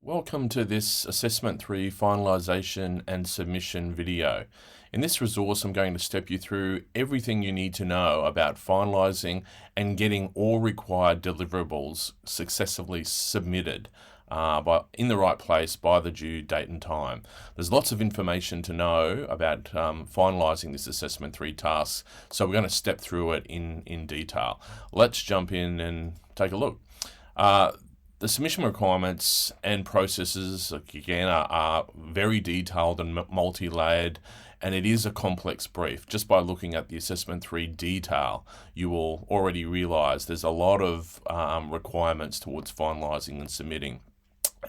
Welcome to this Assessment 3 Finalisation and Submission video. In this resource, I'm going to step you through everything you need to know about finalising and getting all required deliverables successfully submitted in the right place by the due date and time. There's lots of information to know about finalising this Assessment 3 task, so we're going to step through it in detail. Let's jump in and take a look. The submission requirements and processes, again, are very detailed and multi-layered, and it is a complex brief. Just by looking at the Assessment 3 detail, you will already realise there's a lot of requirements towards finalising and submitting.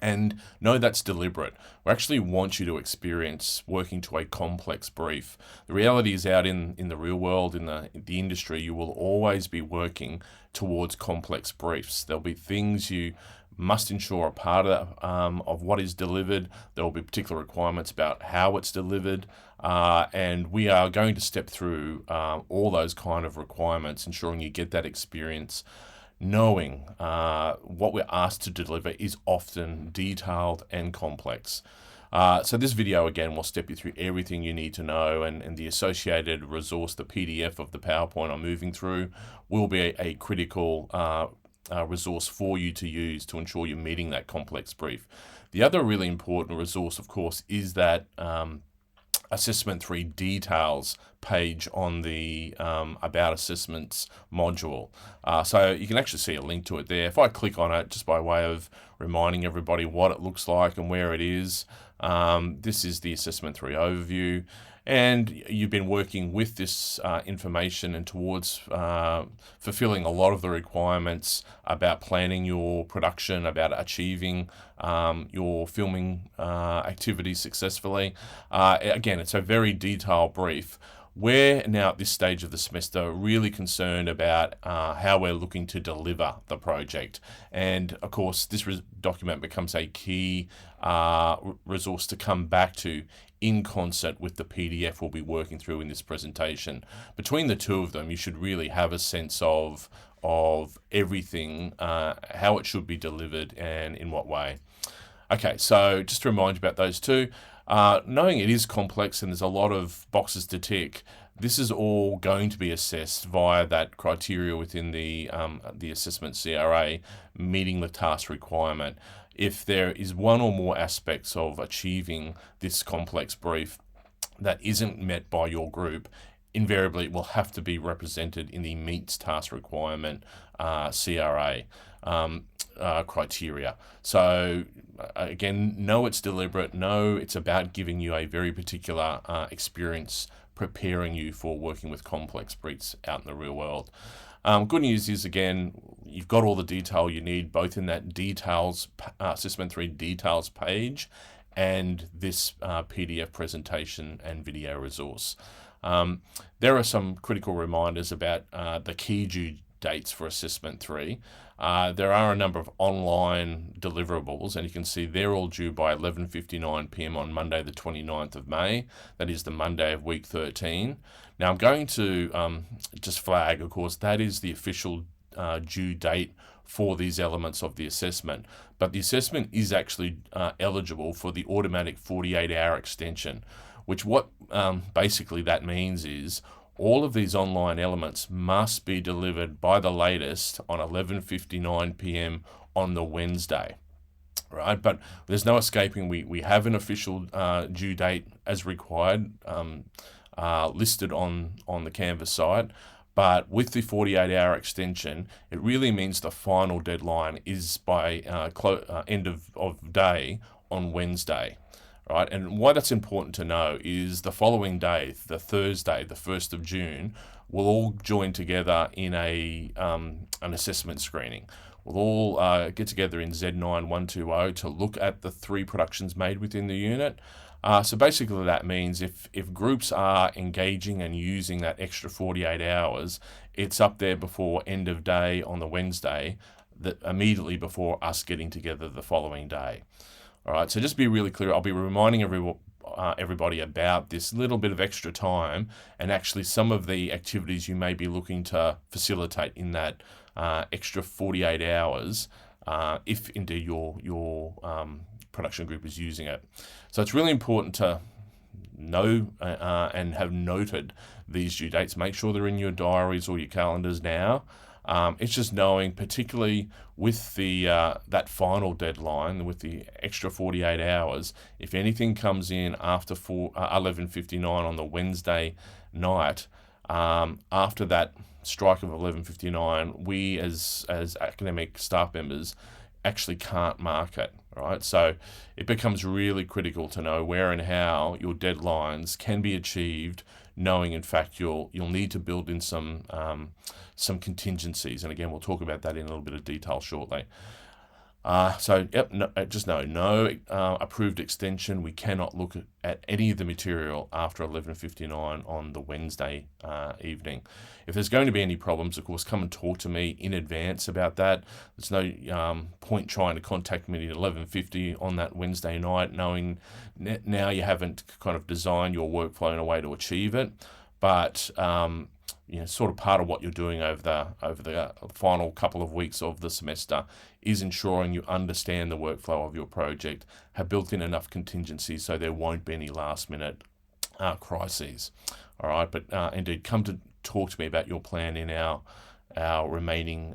And know that's deliberate. We actually want you to experience working to a complex brief. The reality is out in the real world, in the industry, you will always be working towards complex briefs. There'll be things you must ensure are part of what is delivered. There will be particular requirements about how it's delivered. And we are going to step through all those kind of requirements, ensuring you get that experience, knowing what we're asked to deliver is often detailed and complex. So this video, again, will step you through everything you need to know, and the associated resource, the PDF of the PowerPoint I'm moving through, will be a critical resource for you to use to ensure you're meeting that complex brief. The other really important resource, of course, is that Assessment 3 details page on the About Assessments module. So you can actually see a link to it there. If I click on it, just by way of reminding everybody what it looks like and where it is, this is the Assessment 3 overview. And you've been working with this information and towards fulfilling a lot of the requirements about planning your production, about achieving your filming activities successfully. Again, it's a very detailed brief. We're now at this stage of the semester really concerned about how we're looking to deliver the project. And of course, this document becomes a key resource to come back to in concert with the PDF we'll be working through in this presentation. Between the two of them, you should really have a sense of everything, how it should be delivered and in what way. Okay, so just to remind you about those two, knowing it is complex and there's a lot of boxes to tick, this is all going to be assessed via that criteria within the assessment CRA, meeting the task requirement. If there is one or more aspects of achieving this complex brief that isn't met by your group, invariably it will have to be represented in the meets task requirement CRA criteria. So again, know it's deliberate, know it's about giving you a very particular experience, preparing you for working with complex briefs out in the real world. Good news is, again, you've got all the detail you need, both in that details, Assessment 3 details page and this PDF presentation and video resource. There are some critical reminders about the key due dates for Assessment 3. There are a number of online deliverables, and you can see they're all due by 11:59 p.m. on Monday the 29th of May. That is the Monday of week 13. Now I'm going to just flag, of course, that is the official due date for these elements of the assessment, but the assessment is actually eligible for the automatic 48-hour extension, which basically that means is all of these online elements must be delivered by the latest on 11:59 p.m. on the Wednesday, right? But there's no escaping. We have an official due date as required, listed on the Canvas site. But with the 48-hour extension, it really means the final deadline is by end of day on Wednesday. Right, and why that's important to know is the following day, the Thursday, the 1st of June, we'll all join together in an assessment screening. We'll all get together in Z9120 to look at the 3 productions made within the unit. So basically that means if groups are engaging and using that extra 48 hours, it's up there before end of day on the Wednesday, immediately before us getting together the following day. All right, so just be really clear, I'll be reminding everybody about this little bit of extra time and actually some of the activities you may be looking to facilitate in that extra 48 hours if indeed you're production group is using it. So it's really important to know and have noted these due dates. Make sure they're in your diaries or your calendars now. It's just knowing, particularly with the that final deadline, with the extra 48 hours, if anything comes in after 11:59 on the Wednesday night, after that strike of 11:59, we as academic staff members actually can't mark it, right? So it becomes really critical to know where and how your deadlines can be achieved, knowing in fact you'll need to build in some contingencies, and again we'll talk about that in a little bit of detail shortly. Just no approved extension. We cannot look at any of the material after 11:59 on the Wednesday evening. If there's going to be any problems, of course, come and talk to me in advance about that. There's no point trying to contact me at 11:50 on that Wednesday night, knowing now you haven't kind of designed your workflow in a way to achieve it. But sort of part of what you're doing over the final couple of weeks of the semester is ensuring you understand the workflow of your project, have built in enough contingencies so there won't be any last minute crises. All right, but indeed, come to talk to me about your plan in our remaining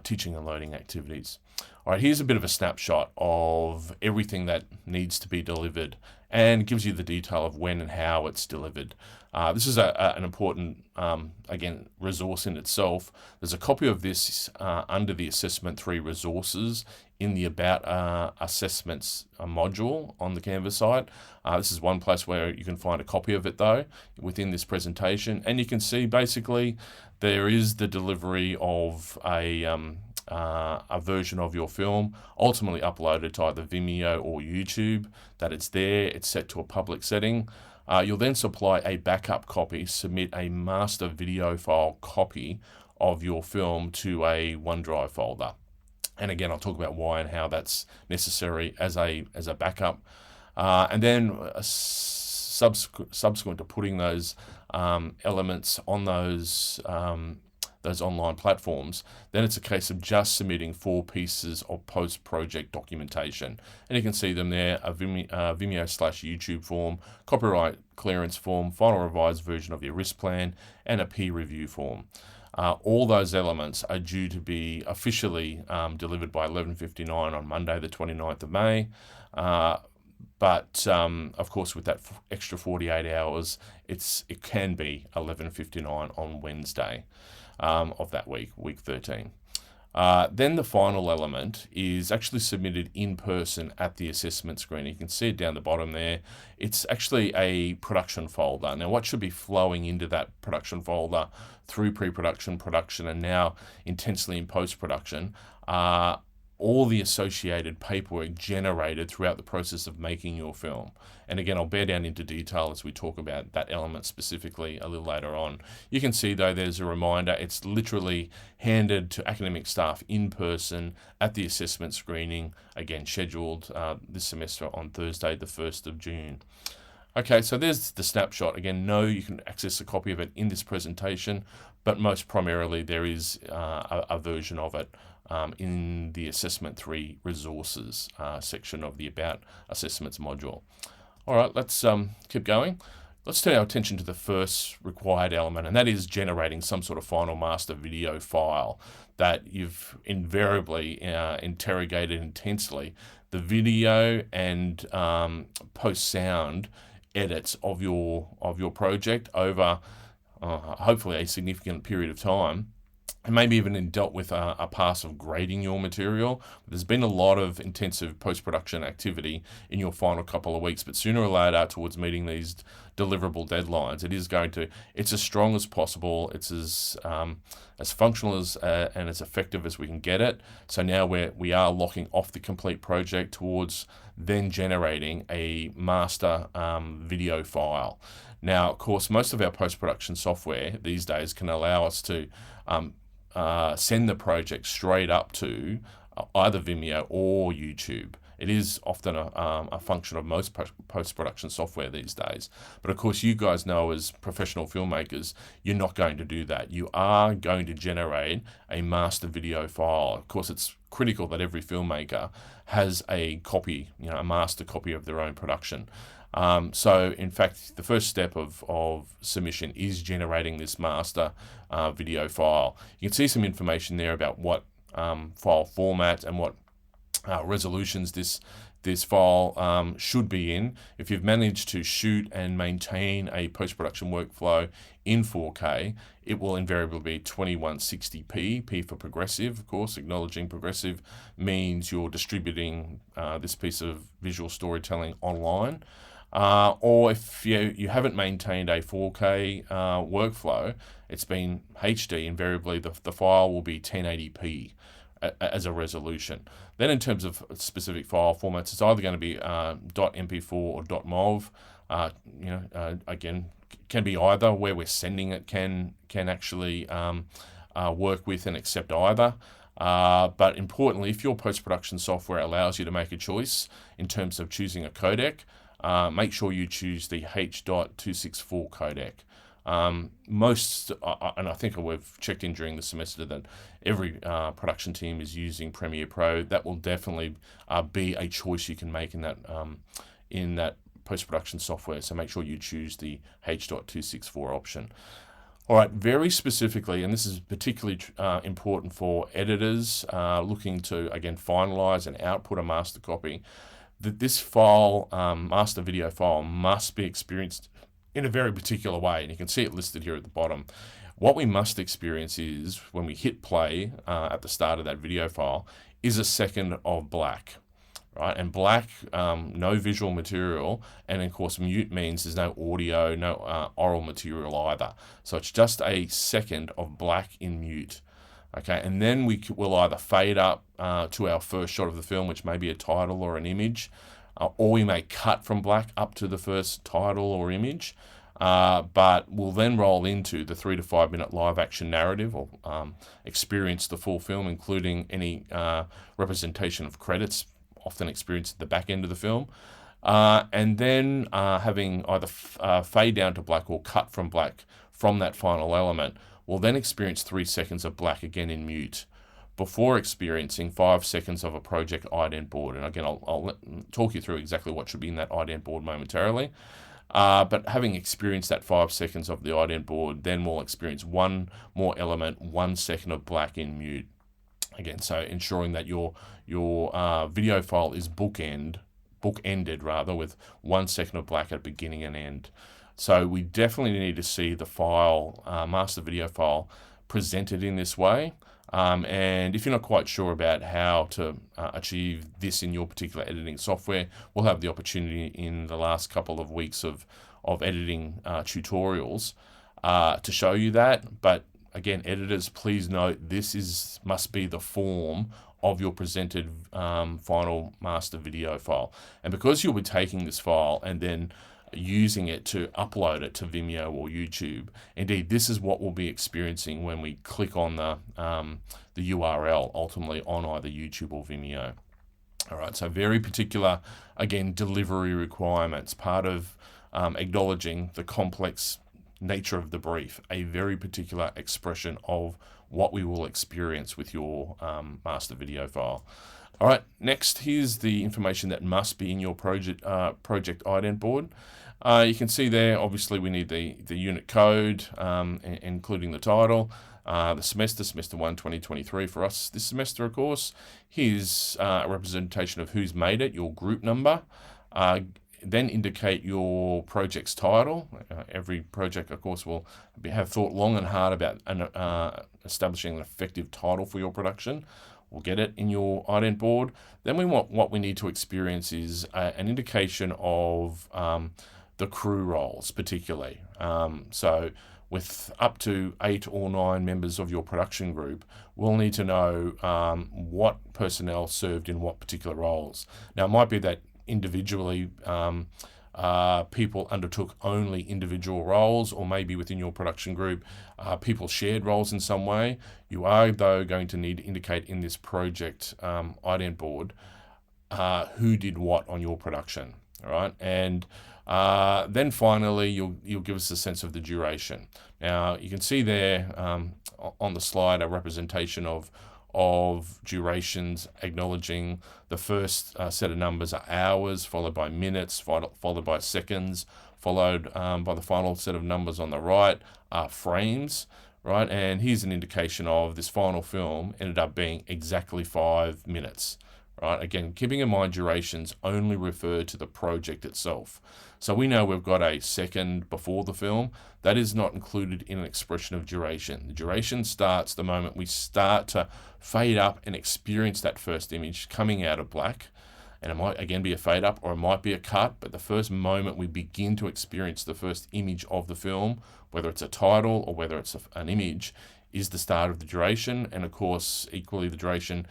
teaching and learning activities. All right, here's a bit of a snapshot of everything that needs to be delivered and gives you the detail of when and how it's delivered. This is an important, again, resource in itself. There's a copy of this under the Assessment 3 resources in the About Assessments module on the Canvas site. This is one place where you can find a copy of it, though, within this presentation. And you can see, basically, there is the delivery of a version of your film, ultimately uploaded to either Vimeo or YouTube, that it's there, it's set to a public setting. You'll then supply a backup copy, submit a master video file copy of your film to a OneDrive folder. And again, I'll talk about why and how that's necessary as a backup. And then subsequent to putting those elements on those online platforms, then it's a case of just submitting 4 pieces of post-project documentation. And you can see them there: a Vimeo/YouTube form, copyright clearance form, final revised version of your risk plan, and a peer review form. All those elements are due to be officially delivered by 11:59 on Monday, the 29th of May. But of course, with that extra 48 hours, it can be 11:59 on Wednesday of that week 13. Then the final element is actually submitted in person at the assessment screen. You can see it down the bottom there. It's actually a production folder. Now, what should be flowing into that production folder through pre-production, production, and now intensely in post-production are all the associated paperwork generated throughout the process of making your film. And again, I'll bear down into detail as we talk about that element specifically a little later on. You can see, though, there's a reminder. It's literally handed to academic staff in person at the assessment screening, again, scheduled this semester on Thursday, the 1st of June. Okay, so there's the snapshot. Again, you can access a copy of it in this presentation, but most primarily there is a version of it in the Assessment 3 resources section of the About Assessments module. All right, let's keep going. Let's turn our attention to the first required element, and that is generating some sort of final master video file that you've invariably interrogated intensely. The video and post-sound edits of your project over hopefully a significant period of time, and maybe even dealt with a pass of grading your material. There's been a lot of intensive post-production activity in your final couple of weeks, but sooner or later, towards meeting these deliverable deadlines, it's as strong as possible, it's as functional as and as effective as we can get it. So now we are locking off the complete project towards then generating a master video file. Now, of course, most of our post-production software these days can allow us to send the project straight up to either Vimeo or YouTube. It is often a function of most post-production software these days. But of course, you guys know as professional filmmakers, you're not going to do that. You are going to generate a master video file. Of course, it's critical that every filmmaker has a copy, a master copy of their own production. So in fact, the first step of submission is generating this master video file. You can see some information there about what file format and what resolutions this file should be in. If you've managed to shoot and maintain a post-production workflow in 4K, it will invariably be 2160p, P for progressive, of course. Acknowledging progressive means you're distributing this piece of visual storytelling online. Or if you haven't maintained a 4K workflow, it's been HD, invariably the file will be 1080p as a resolution. Then in terms of specific file formats, it's either going to be .mp4 or .mov. Again, can be either. Where we're sending it can actually work with and accept either. But importantly, if your post-production software allows you to make a choice in terms of choosing a codec, make sure you choose the H.264 codec. Most, and I think we've checked in during the semester that every production team is using Premiere Pro. That will definitely be a choice you can make in that post-production software. So make sure you choose the H.264 option. All right, very specifically, and this is particularly important for editors looking to, again, finalize and output a master copy, that this file, master video file, must be experienced in a very particular way, and you can see it listed here at the bottom. What we must experience is, when we hit play at the start of that video file, is a second of black, right? And black, no visual material, and of course mute means there's no audio, no oral material either. So it's just a second of black in mute. Okay, and then we'll either fade up to our first shot of the film, which may be a title or an image, or we may cut from black up to the first title or image, but we'll then roll into the 3 to 5 minute live action narrative, or experience the full film, including any representation of credits, often experienced at the back end of the film, and then having either fade down to black or cut from black from that final element. We'll then experience 3 seconds of black again in mute before experiencing 5 seconds of a project ident board. And again, I'll talk you through exactly what should be in that ident board momentarily. But having experienced that 5 seconds of the ident board, then we'll experience one more element, 1 second of black in mute. Again, so ensuring that your video file is bookended with 1 second of black at beginning and end. So we definitely need to see the file, master video file, presented in this way. And if you're not quite sure about how to achieve this in your particular editing software, we'll have the opportunity in the last couple of weeks of editing tutorials to show you that. But again, editors, please note this must be the form of your presented final master video file. And because you'll be taking this file and then using it to upload it to Vimeo or YouTube, indeed, this is what we'll be experiencing when we click on the URL, ultimately on either YouTube or Vimeo. All right, so very particular, again, delivery requirements, part of acknowledging the complex nature of the brief, a very particular expression of what we will experience with your master video file. All right, next, here's the information that must be in your project ident board. You can see there, obviously, we need the unit code, including the title, the semester 1, 2023 for us this semester, of course. Here's a representation of who's made it, your group number. Then indicate your project's title. Every project, of course, will have thought long and hard about establishing an effective title for your production. We'll get it in your ident board. Then what we need to experience is an indication of the crew roles, particularly. So with up to 8 or 9 members of your production group, we'll need to know what personnel served in what particular roles. Now, it might be that individually people undertook only individual roles, or maybe within your production group people shared roles in some way. You are, though, going to need to indicate in this project ident board who did what on your production, all right? And then finally, you'll give us a sense of the duration. Now, you can see there on the slide a representation of durations, acknowledging the first set of numbers are hours, followed by minutes, followed by seconds, followed by the final set of numbers on the right are frames, right? And here's an indication of this final film ended up being exactly 5 minutes. Right, again, keeping in mind durations only refer to the project itself. So we know we've got a second before the film. That is not included in an expression of duration. The duration starts the moment we start to fade up and experience that first image coming out of black. And it might again be a fade up or it might be a cut, but the first moment we begin to experience the first image of the film, whether it's a title or whether it's an image, is the start of the duration. And of course, equally, the duration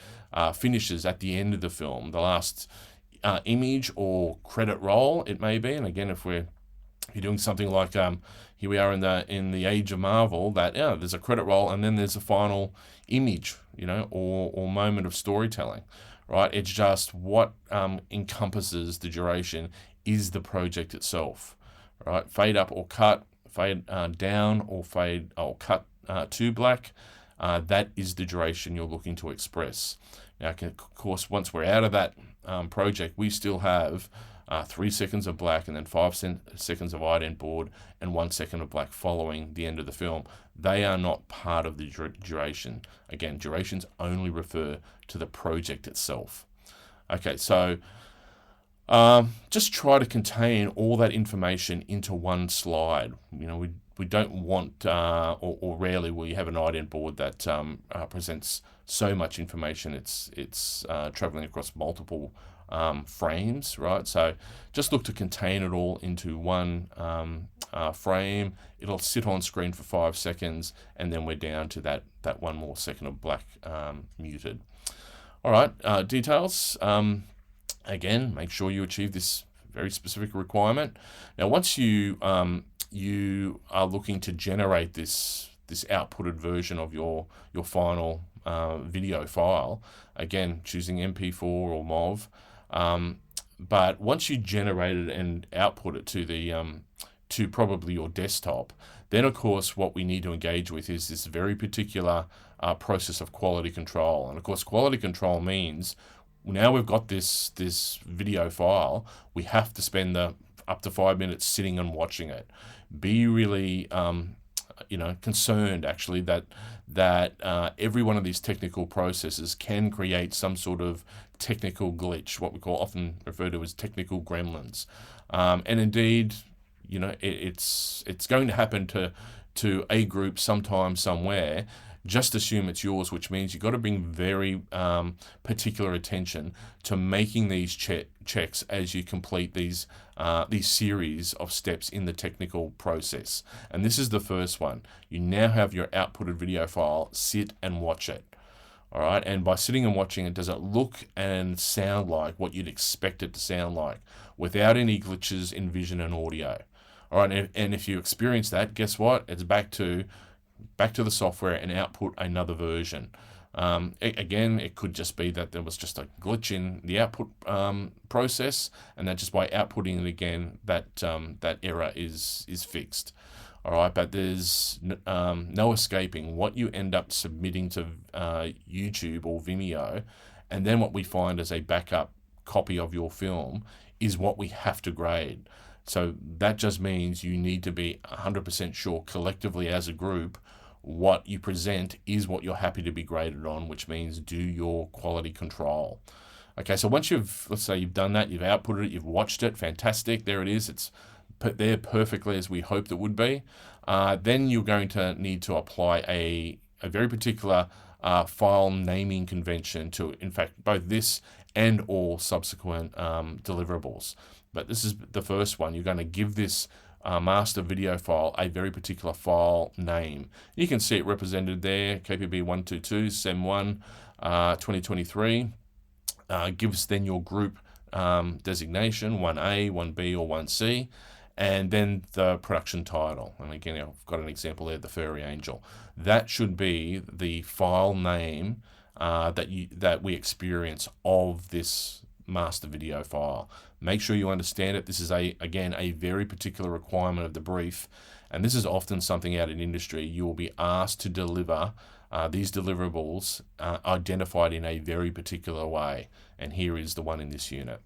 finishes at the end of the film. The last image or credit roll, it may be. And again, if you're doing something like here we are in the age of Marvel, that there's a credit roll and then there's a final image, or moment of storytelling, right? It's just what encompasses the duration is the project itself, right? Fade up or cut, fade down or fade or cut to black, that is the duration you're looking to express. Now, of course, once we're out of that project, we still have 3 seconds of black and then 5 seconds of ident board and 1 second of black following the end of the film. They are not part of the duration. Again, durations only refer to the project itself. Okay, so just try to contain all that information into one slide. We don't want, or rarely will you have an ident board that presents so much information. It's traveling across multiple frames, right? So just look to contain it all into one frame. It'll sit on screen for 5 seconds, and then we're down to that 1 more second of black muted. All right, details. Again, make sure you achieve this very specific requirement. Now, once you are looking to generate this outputted version of your final video file, again, choosing MP4 or MOV. But once you generate it and output it to probably your desktop, then of course what we need to engage with is this very particular process of quality control. And of course, quality control means now we've got this video file, we have to spend up to 5 minutes sitting and watching it. Be really concerned actually that every one of these technical processes can create some sort of technical glitch, what we often refer to as technical gremlins. And indeed, it's going to happen to a group sometime, somewhere. Just assume it's yours, which means you've got to bring very particular attention to making these checks as you complete these series of steps in the technical process. And this is the first one. You now have your outputted video file. Sit and watch it. All right, and by sitting and watching it, does it look and sound like what you'd expect it to sound like, without any glitches in vision and audio? All right, and if you experience that, guess what? It's back to the software and output another version. Again, it could just be that there was just a glitch in the output process, and that just by outputting it again, that error is fixed. All right, but there's no escaping what you end up submitting to YouTube or Vimeo, and then what we find as a backup copy of your film is what we have to grade. So that just means you need to be 100% sure collectively as a group what you present is what you're happy to be graded on, which means do your quality control. Okay, so once let's say you've done that, you've outputted it, you've watched it, fantastic, there it is, it's there perfectly as we hoped it would be. Then you're going to need to apply a very particular file naming convention to, in fact, both this and all subsequent deliverables. But this is the first one. You're going to give this master video file a very particular file name. You can see it represented there, KPB122 SEM1 2023. Gives then your group designation, 1A, 1B, or 1C, and then the production title. And again, I've got an example there, the Furry Angel. That should be the file name that we experience of this master video file. Make sure you understand it. This is again a very particular requirement of the brief, and this is often something out in industry. You will be asked to deliver these deliverables identified in a very particular way, and here is the one in this unit.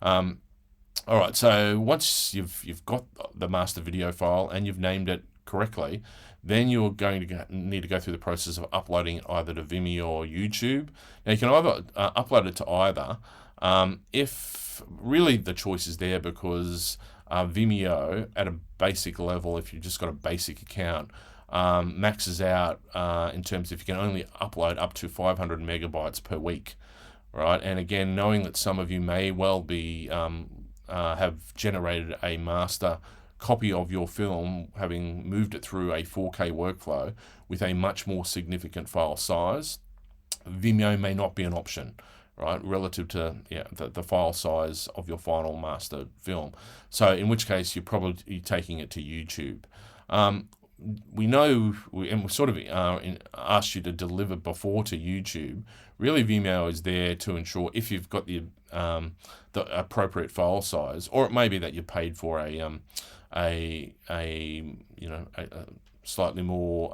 All right, so once you've got the master video file and you've named it correctly, then you're going to need to go through the process of uploading it either to Vimeo or YouTube. Now you can either upload it to either. If really the choice is there, because Vimeo at a basic level, if you've just got a basic account, maxes out in terms of you can only upload up to 500 megabytes per week, right? And again, knowing that some of you may well be have generated a master copy of your film, having moved it through a 4K workflow with a much more significant file size, Vimeo may not be an option, right, relative to the file size of your final master film. So in which case you're probably taking it to YouTube. We know, and we sort of asked you to deliver before to YouTube. Really, Vimeo is there to ensure if you've got the appropriate file size, or it may be that you paid for a slightly more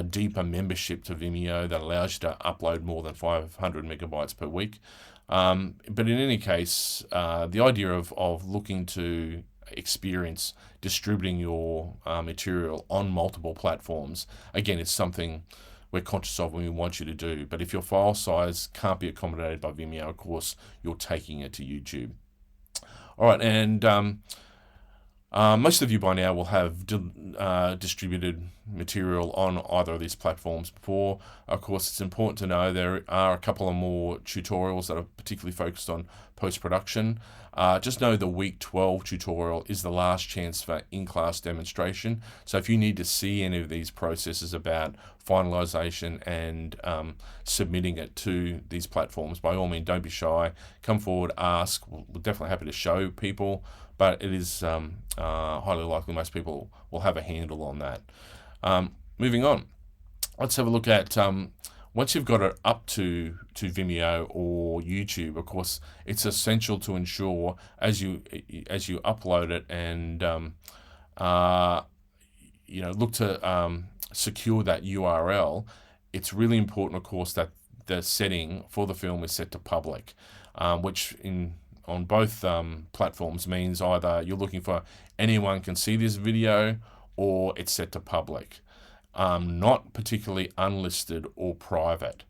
deeper membership to Vimeo that allows you to upload more than 500 megabytes per week. But in any case, the idea of looking to experience distributing your material on multiple platforms, again, it's something we're conscious of and we want you to do. But if your file size can't be accommodated by Vimeo, of course, you're taking it to YouTube. All right, and most of you by now will have distributed material on either of these platforms before. Of course, it's important to know there are a couple of more tutorials that are particularly focused on post-production. Just know the week 12 tutorial is the last chance for in-class demonstration. So if you need to see any of these processes about finalisation and submitting it to these platforms, by all means, don't be shy. Come forward, ask. We're definitely happy to show people, but it is highly likely most people will have a handle on that. Moving on, let's have a look at once you've got it up to Vimeo or YouTube. Of course, it's essential to ensure as you upload it and look to secure that URL. It's really important, of course, that the setting for the film is set to public, which on both platforms means either you're looking for anyone can see this video or it's set to public. Not particularly unlisted or private.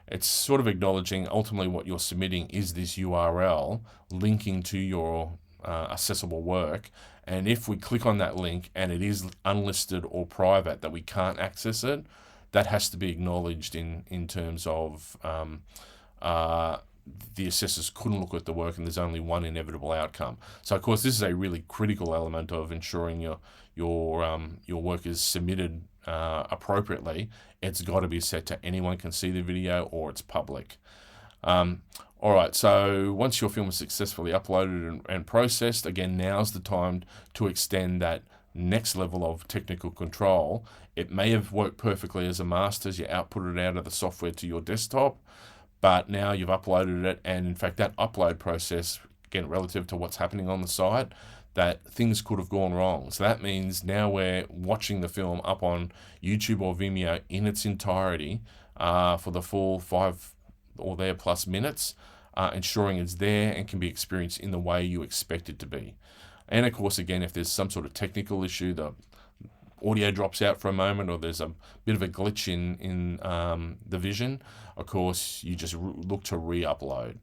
It's sort of acknowledging ultimately what you're submitting is this URL linking to your accessible work, and if we click on that link and it is unlisted or private, that we can't access it, that has to be acknowledged in terms of the assessors couldn't look at the work and there's only one inevitable outcome. So of course this is a really critical element of ensuring your work is submitted appropriately. It's got to be set to anyone can see the video or it's public. All right, so once your film is successfully uploaded and processed, again, now's the time to extend that next level of technical control. It may have worked perfectly as a master as you output it out of the software to your desktop, but now you've uploaded it, and in fact that upload process, again, relative to what's happening on the site, that things could have gone wrong. So that means now we're watching the film up on YouTube or Vimeo in its entirety for the full 5 or there plus minutes, ensuring it's there and can be experienced in the way you expect it to be. And of course, again, if there's some sort of technical issue, the audio drops out for a moment, or there's a bit of a glitch in the vision, of course, you just look to re-upload.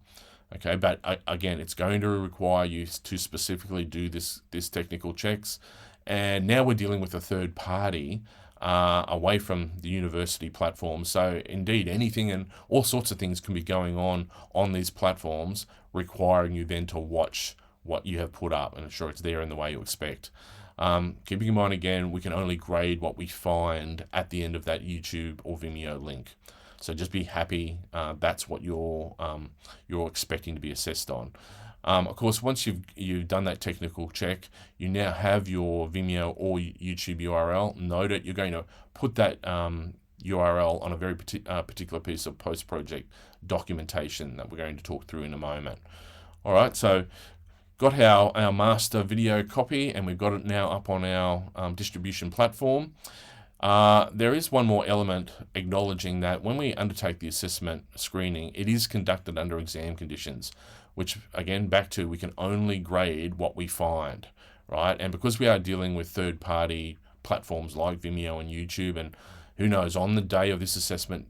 Okay, but again, it's going to require you to specifically do this technical checks. And now we're dealing with a third party away from the university platform. So indeed, anything and all sorts of things can be going on these platforms, requiring you then to watch what you have put up and ensure it's there in the way you expect. Keeping in mind, again, we can only grade what we find at the end of that YouTube or Vimeo link. So just be happy that's what you're expecting to be assessed on. Of course, once you've done that technical check, you now have your Vimeo or YouTube URL. Note it. You're going to put that URL on a very particular piece of post-project documentation that we're going to talk through in a moment. All right, so got our master video copy, and we've got it now up on our distribution platform. There is one more element acknowledging that when we undertake the assessment screening, it is conducted under exam conditions, which again, back to, we can only grade what we find, right? And because we are dealing with third-party platforms like Vimeo and YouTube, and who knows, on the day of this assessment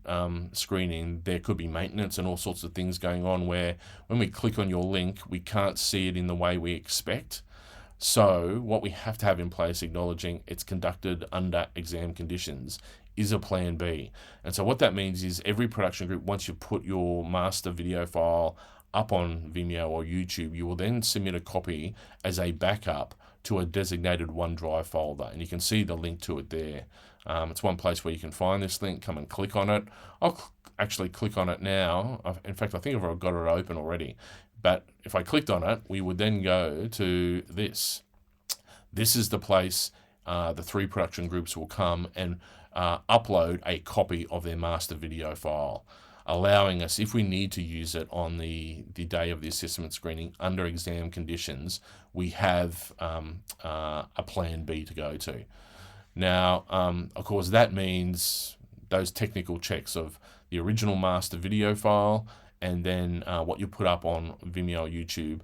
screening, there could be maintenance and all sorts of things going on where when we click on your link, we can't see it in the way we expect. So what we have to have in place, acknowledging it's conducted under exam conditions, is a plan B. And so what that means is every production group, once you put your master video file up on Vimeo or YouTube, you will then submit a copy as a backup to a designated OneDrive folder. And you can see the link to it there. It's one place where you can find this link, come and click on it. I'll actually click on it now. In fact, I think I've got it open already. But if I clicked on it, we would then go to this. This is the place the 3 production groups will come and upload a copy of their master video file, allowing us, if we need to use it on the day of the assessment screening under exam conditions, we have a plan B to go to. Now, of course, that means those technical checks of the original master video file and then what you put up on Vimeo or YouTube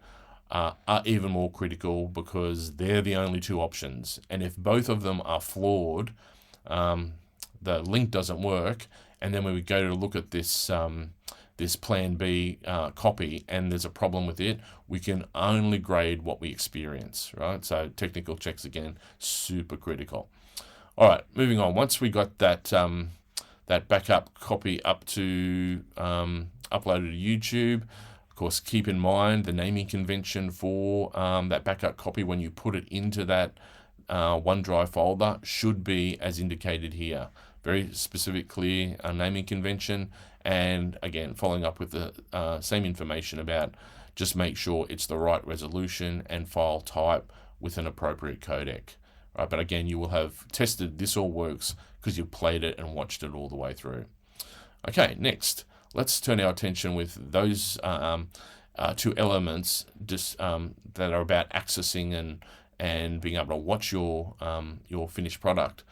are even more critical, because they're the only 2 options. And if both of them are flawed, the link doesn't work, and then when we go to look at this this plan B copy and there's a problem with it, we can only grade what we experience, right? So technical checks, again, super critical. All right, moving on. Once we got that that backup copy up to uploaded to YouTube, of course, keep in mind the naming convention for that backup copy when you put it into that OneDrive folder should be as indicated here. Very specific, clear naming convention, and again, following up with the same information about just make sure it's the right resolution and file type with an appropriate codec. Right, but again, you will have tested this all works because you've played it and watched it all the way through. Okay, next, let's turn our attention with those 2 elements just, that are about accessing and being able to watch your finished product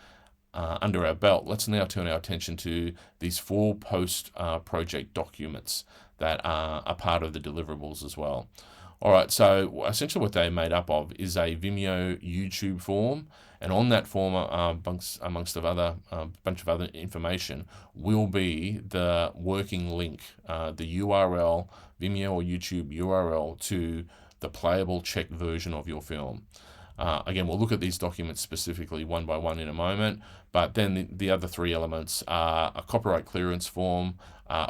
under our belt. Let's now turn our attention to these 4 post-project documents that are a part of the deliverables as well. All right, so essentially what they're made up of is a Vimeo YouTube form, and on that form, amongst of other bunch of other information, will be the working link, the URL, Vimeo or YouTube URL to the playable check version of your film. Again, we'll look at these documents specifically one by one in a moment, but then the other 3 elements are a copyright clearance form,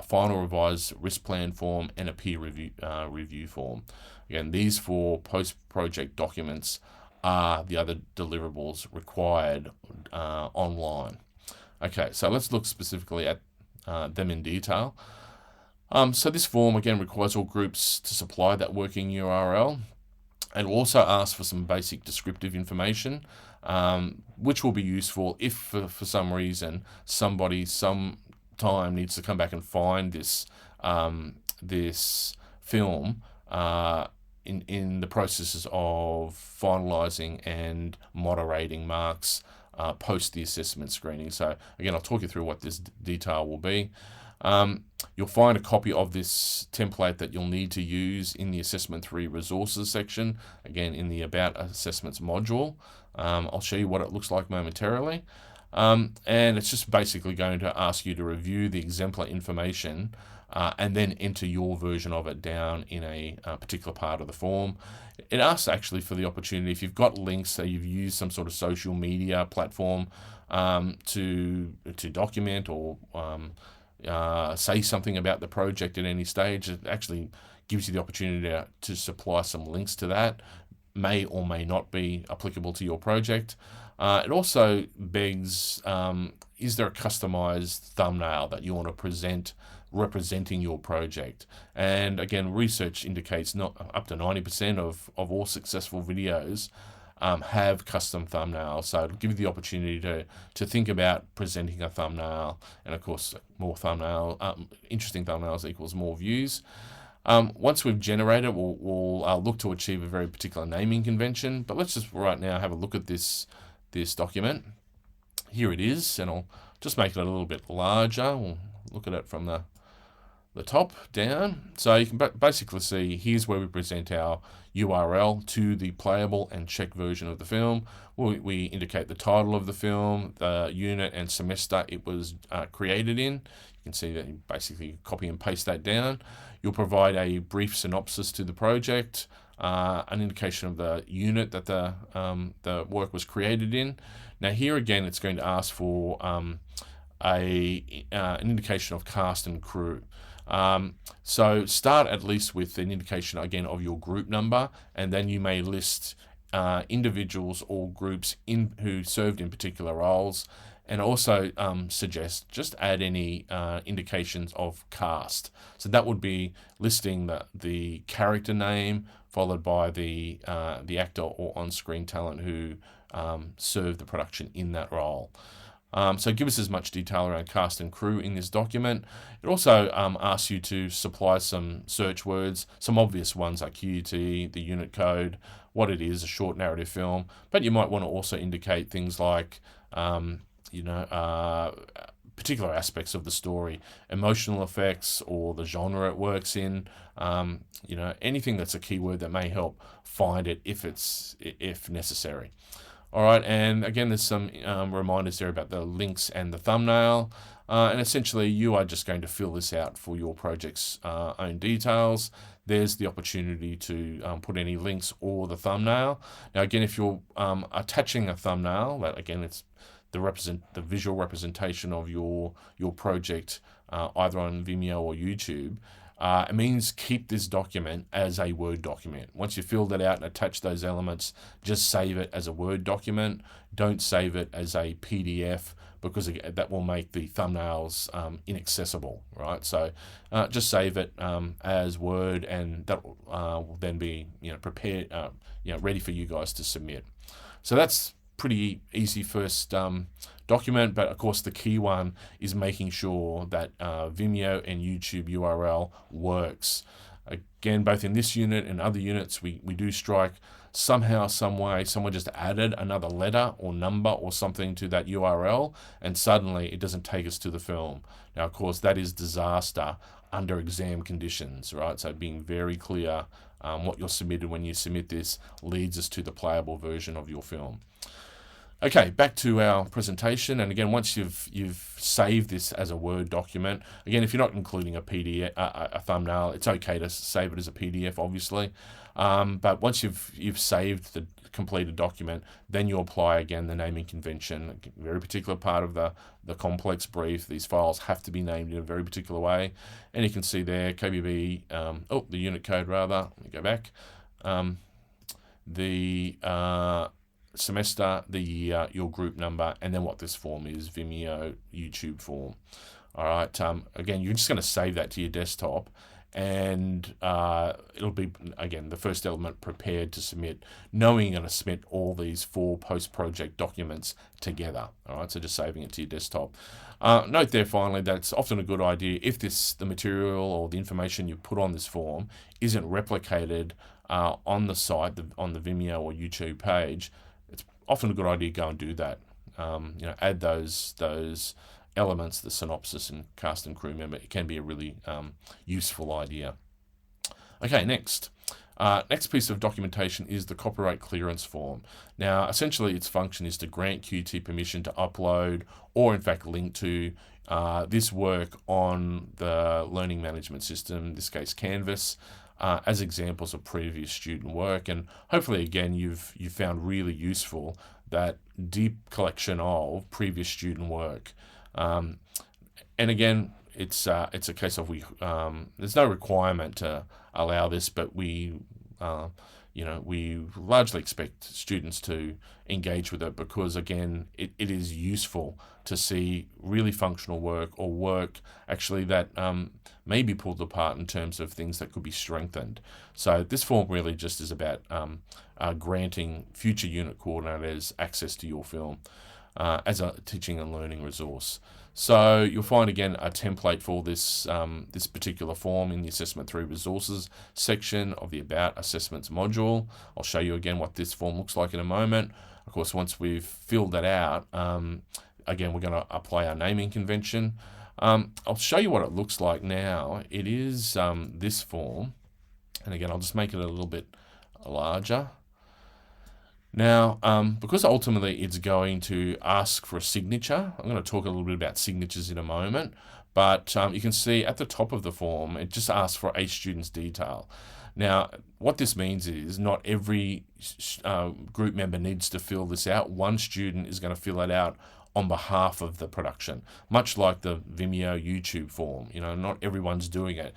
final revised risk plan form, and a peer review form. Again, these 4 post-project documents are the other deliverables required online. Okay, so let's look specifically at them in detail. So this form, again, requires all groups to supply that working URL. And also ask for some basic descriptive information, which will be useful if for some reason somebody sometime needs to come back and find this this film in the processes of finalising and moderating marks post the assessment screening. So again, I'll talk you through what this detail will be. You'll find a copy of this template that you'll need to use in the Assessment 3 Resources section, again in the About Assessments module. I'll show you what it looks like momentarily. And it's just basically going to ask you to review the exemplar information and then enter your version of it down in a particular part of the form. It asks actually for the opportunity, if you've got links, so you've used some sort of social media platform to document or say something about the project at any stage. It actually gives you the opportunity to supply some links to that. May or may not be applicable to your project. It also begs, is there a customized thumbnail that you want to present representing your project? And again, research indicates not up to 90% of all successful videos have custom thumbnails. So it'll give you the opportunity to think about presenting a thumbnail, and of course, more interesting thumbnails equals more views. Once we've generated, we'll look to achieve a very particular naming convention. But let's just right now have a look at this document. Here it is, and I'll just make it a little bit larger. We'll look at it from the top down. So you can basically see here's where we present our URL to the playable and check version of the film. We indicate the title of the film, the unit and semester it was created in. You can see that you basically copy and paste that down. You'll provide a brief synopsis to the project, an indication of the unit that the work was created in. Now here again, it's going to ask for an indication of cast and crew. So start at least with an indication again of your group number, and then you may list individuals or groups who served in particular roles, and also suggest just add any indications of cast. So that would be listing the character name followed by the actor or on-screen talent who served the production in that role. So give us as much detail around cast and crew in this document. It also asks you to supply some search words, some obvious ones like QUT, the unit code, what it is, a short narrative film. But you might want to also indicate things like, particular aspects of the story, emotional effects, or the genre it works in. Anything that's a keyword that may help find it if necessary. All right, and again, there's some reminders there about the links and the thumbnail. And essentially, you are just going to fill this out for your project's own details. There's the opportunity to put any links or the thumbnail. Now, again, if you're attaching a thumbnail, that again, it's the visual representation of your project, either on Vimeo or YouTube. It means keep this document as a Word document. Once you've filled it out and attached those elements, just save it as a Word document. Don't save it as a PDF, because that will make the thumbnails inaccessible, right? So just save it as Word, and that will then be prepared, ready for you guys to submit. So that's pretty easy first document, but of course the key one is making sure that Vimeo and YouTube URL works. Again, both in this unit and other units, we do strike somehow, some way, someone just added another letter or number or something to that URL, and suddenly it doesn't take us to the film. Now, of course, that is disaster under exam conditions, right? So being very clear what you're submitted when you submit this leads us to the playable version of your film. Okay, back to our presentation, and again, once you've saved this as a Word document, again, if you're not including a PDF, a thumbnail, it's okay to save it as a PDF, obviously. But once you've saved the completed document, then you apply again the naming convention. A very particular part of the complex brief. These files have to be named in a very particular way, and you can see there KPB, the unit code rather. Let me go back. The semester, the year, your group number, and then what this form is, Vimeo, YouTube form. All right. Again, you're just going to save that to your desktop, and it'll be, again, the first element prepared to submit, knowing you're going to submit all these 4 post-project documents together. All right. So just saving it to your desktop. Note there, finally, that it's often a good idea if the material or the information you put on this form isn't replicated on the site, on the Vimeo or YouTube page. It's often a good idea to go and do that. Add those elements, the synopsis and cast and crew member. It can be a really useful idea. Okay, next piece of documentation is the copyright clearance form. Now, essentially, its function is to grant QT permission to upload or, in fact, link to this work on the learning management system, in this case, Canvas, as examples of previous student work. And hopefully, again, you've found really useful that deep collection of previous student work. And again, it's a case of there's no requirement to allow this, but we we largely expect students to engage with it because, again, it is useful to see really functional work or work actually that may be pulled apart in terms of things that could be strengthened. So this form really just is about granting future unit coordinators access to your film as a teaching and learning resource. So you'll find, again, a template for this this particular form in the Assessment 3 Resources section of the About Assessments module. I'll show you again what this form looks like in a moment. Of course, once we've filled that out, again, we're going to apply our naming convention. I'll show you what it looks like now. It is this form, and again, I'll just make it a little bit larger. Now, because ultimately it's going to ask for a signature, I'm going to talk a little bit about signatures in a moment, but you can see at the top of the form, it just asks for a student's detail. Now, what this means is not every group member needs to fill this out. One student is going to fill it out on behalf of the production, much like the Vimeo YouTube form. Not everyone's doing it.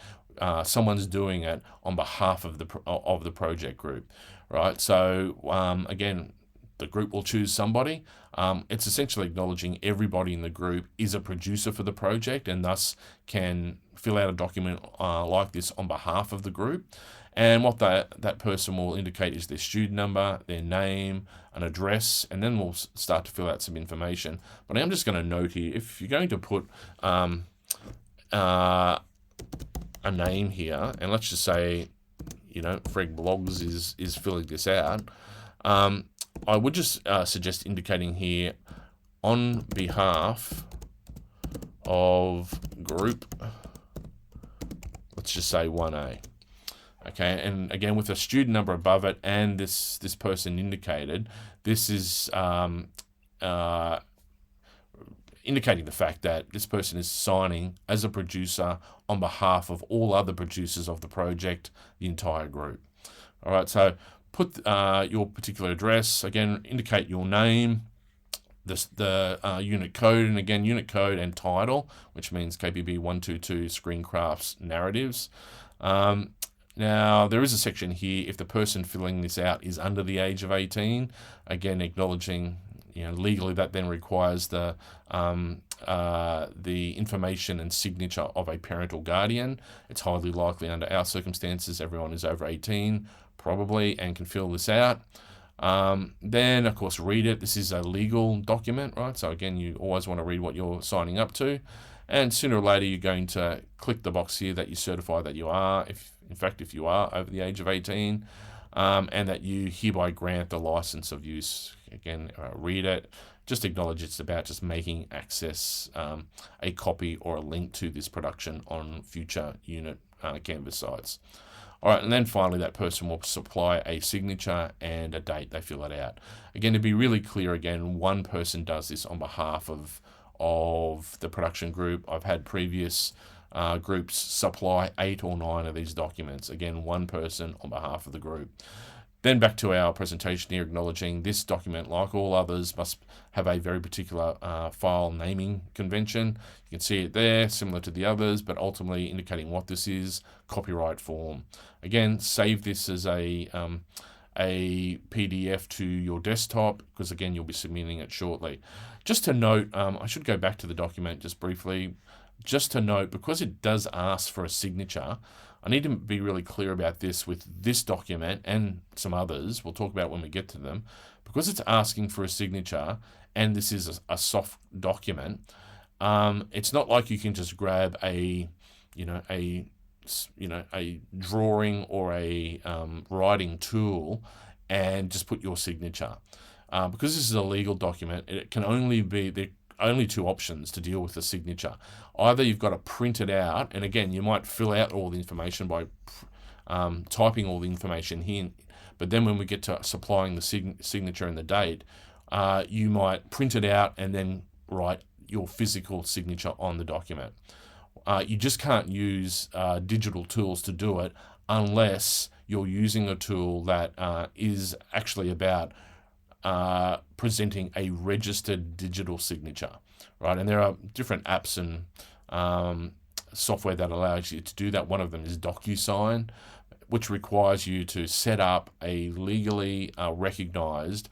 Someone's doing it on behalf of the project group, right? So again, the group will choose somebody. It's essentially acknowledging everybody in the group is a producer for the project and thus can fill out a document like this on behalf of the group. And what that person will indicate is their student number, their name, an address, and then we'll start to fill out some information. But I'm just going to note here, if you're going to put a name here, and let's just say, Fred Blogs is filling this out, I would just suggest indicating here on behalf of group, let's just say 1A. Okay, and again, with a student number above it and this person indicated, this is indicating the fact that this person is signing as a producer on behalf of all other producers of the project, the entire group. All right, so put your particular address, again, indicate your name, the unit code, and again, unit code and title, which means KPB122 Screen Crafts Narratives. Now, there is a section here if the person filling this out is under the age of 18, again, acknowledging legally that then requires the information and signature of a parent or guardian. It's highly likely under our circumstances everyone is over 18 probably and can fill this out. Then, of course, read it. This is a legal document, right? So again, you always want to read what you're signing up to. And sooner or later, you're going to click the box here that you certify that you are, if you are over the age of 18, and that you hereby grant the license of use. Again, read it. Just acknowledge it's about just making access a copy or a link to this production on future unit Canvas sites. All right, and then finally that person will supply a signature and a date they fill it out. Again, to be really clear, again, one person does this on behalf of the production group. I've had previous groups supply 8 or 9 of these documents. Again, one person on behalf of the group. Then back to our presentation here, acknowledging this document, like all others, must have a very particular file naming convention. You can see it there, similar to the others, but ultimately indicating what this is, copyright form. Again, save this as a PDF to your desktop, because again, you'll be submitting it shortly. Just to note, I should go back to the document just briefly, just to note, because it does ask for a signature, I need to be really clear about this with this document and some others we'll talk about when we get to them. Because it's asking for a signature and this is a soft document, it's not like you can just grab a drawing or a writing tool and just put your signature. Because this is a legal document, it can only be there. Only 2 options to deal with the signature. Either you've got to print it out, and again, you might fill out all the information by typing all the information here, but then when we get to supplying the signature and the date, you might print it out and then write your physical signature on the document. You just can't use digital tools to do it unless you're using a tool that is actually about presenting a registered digital signature, right? And there are different apps and software that allows you to do that. One of them is DocuSign, which requires you to set up a legally recognized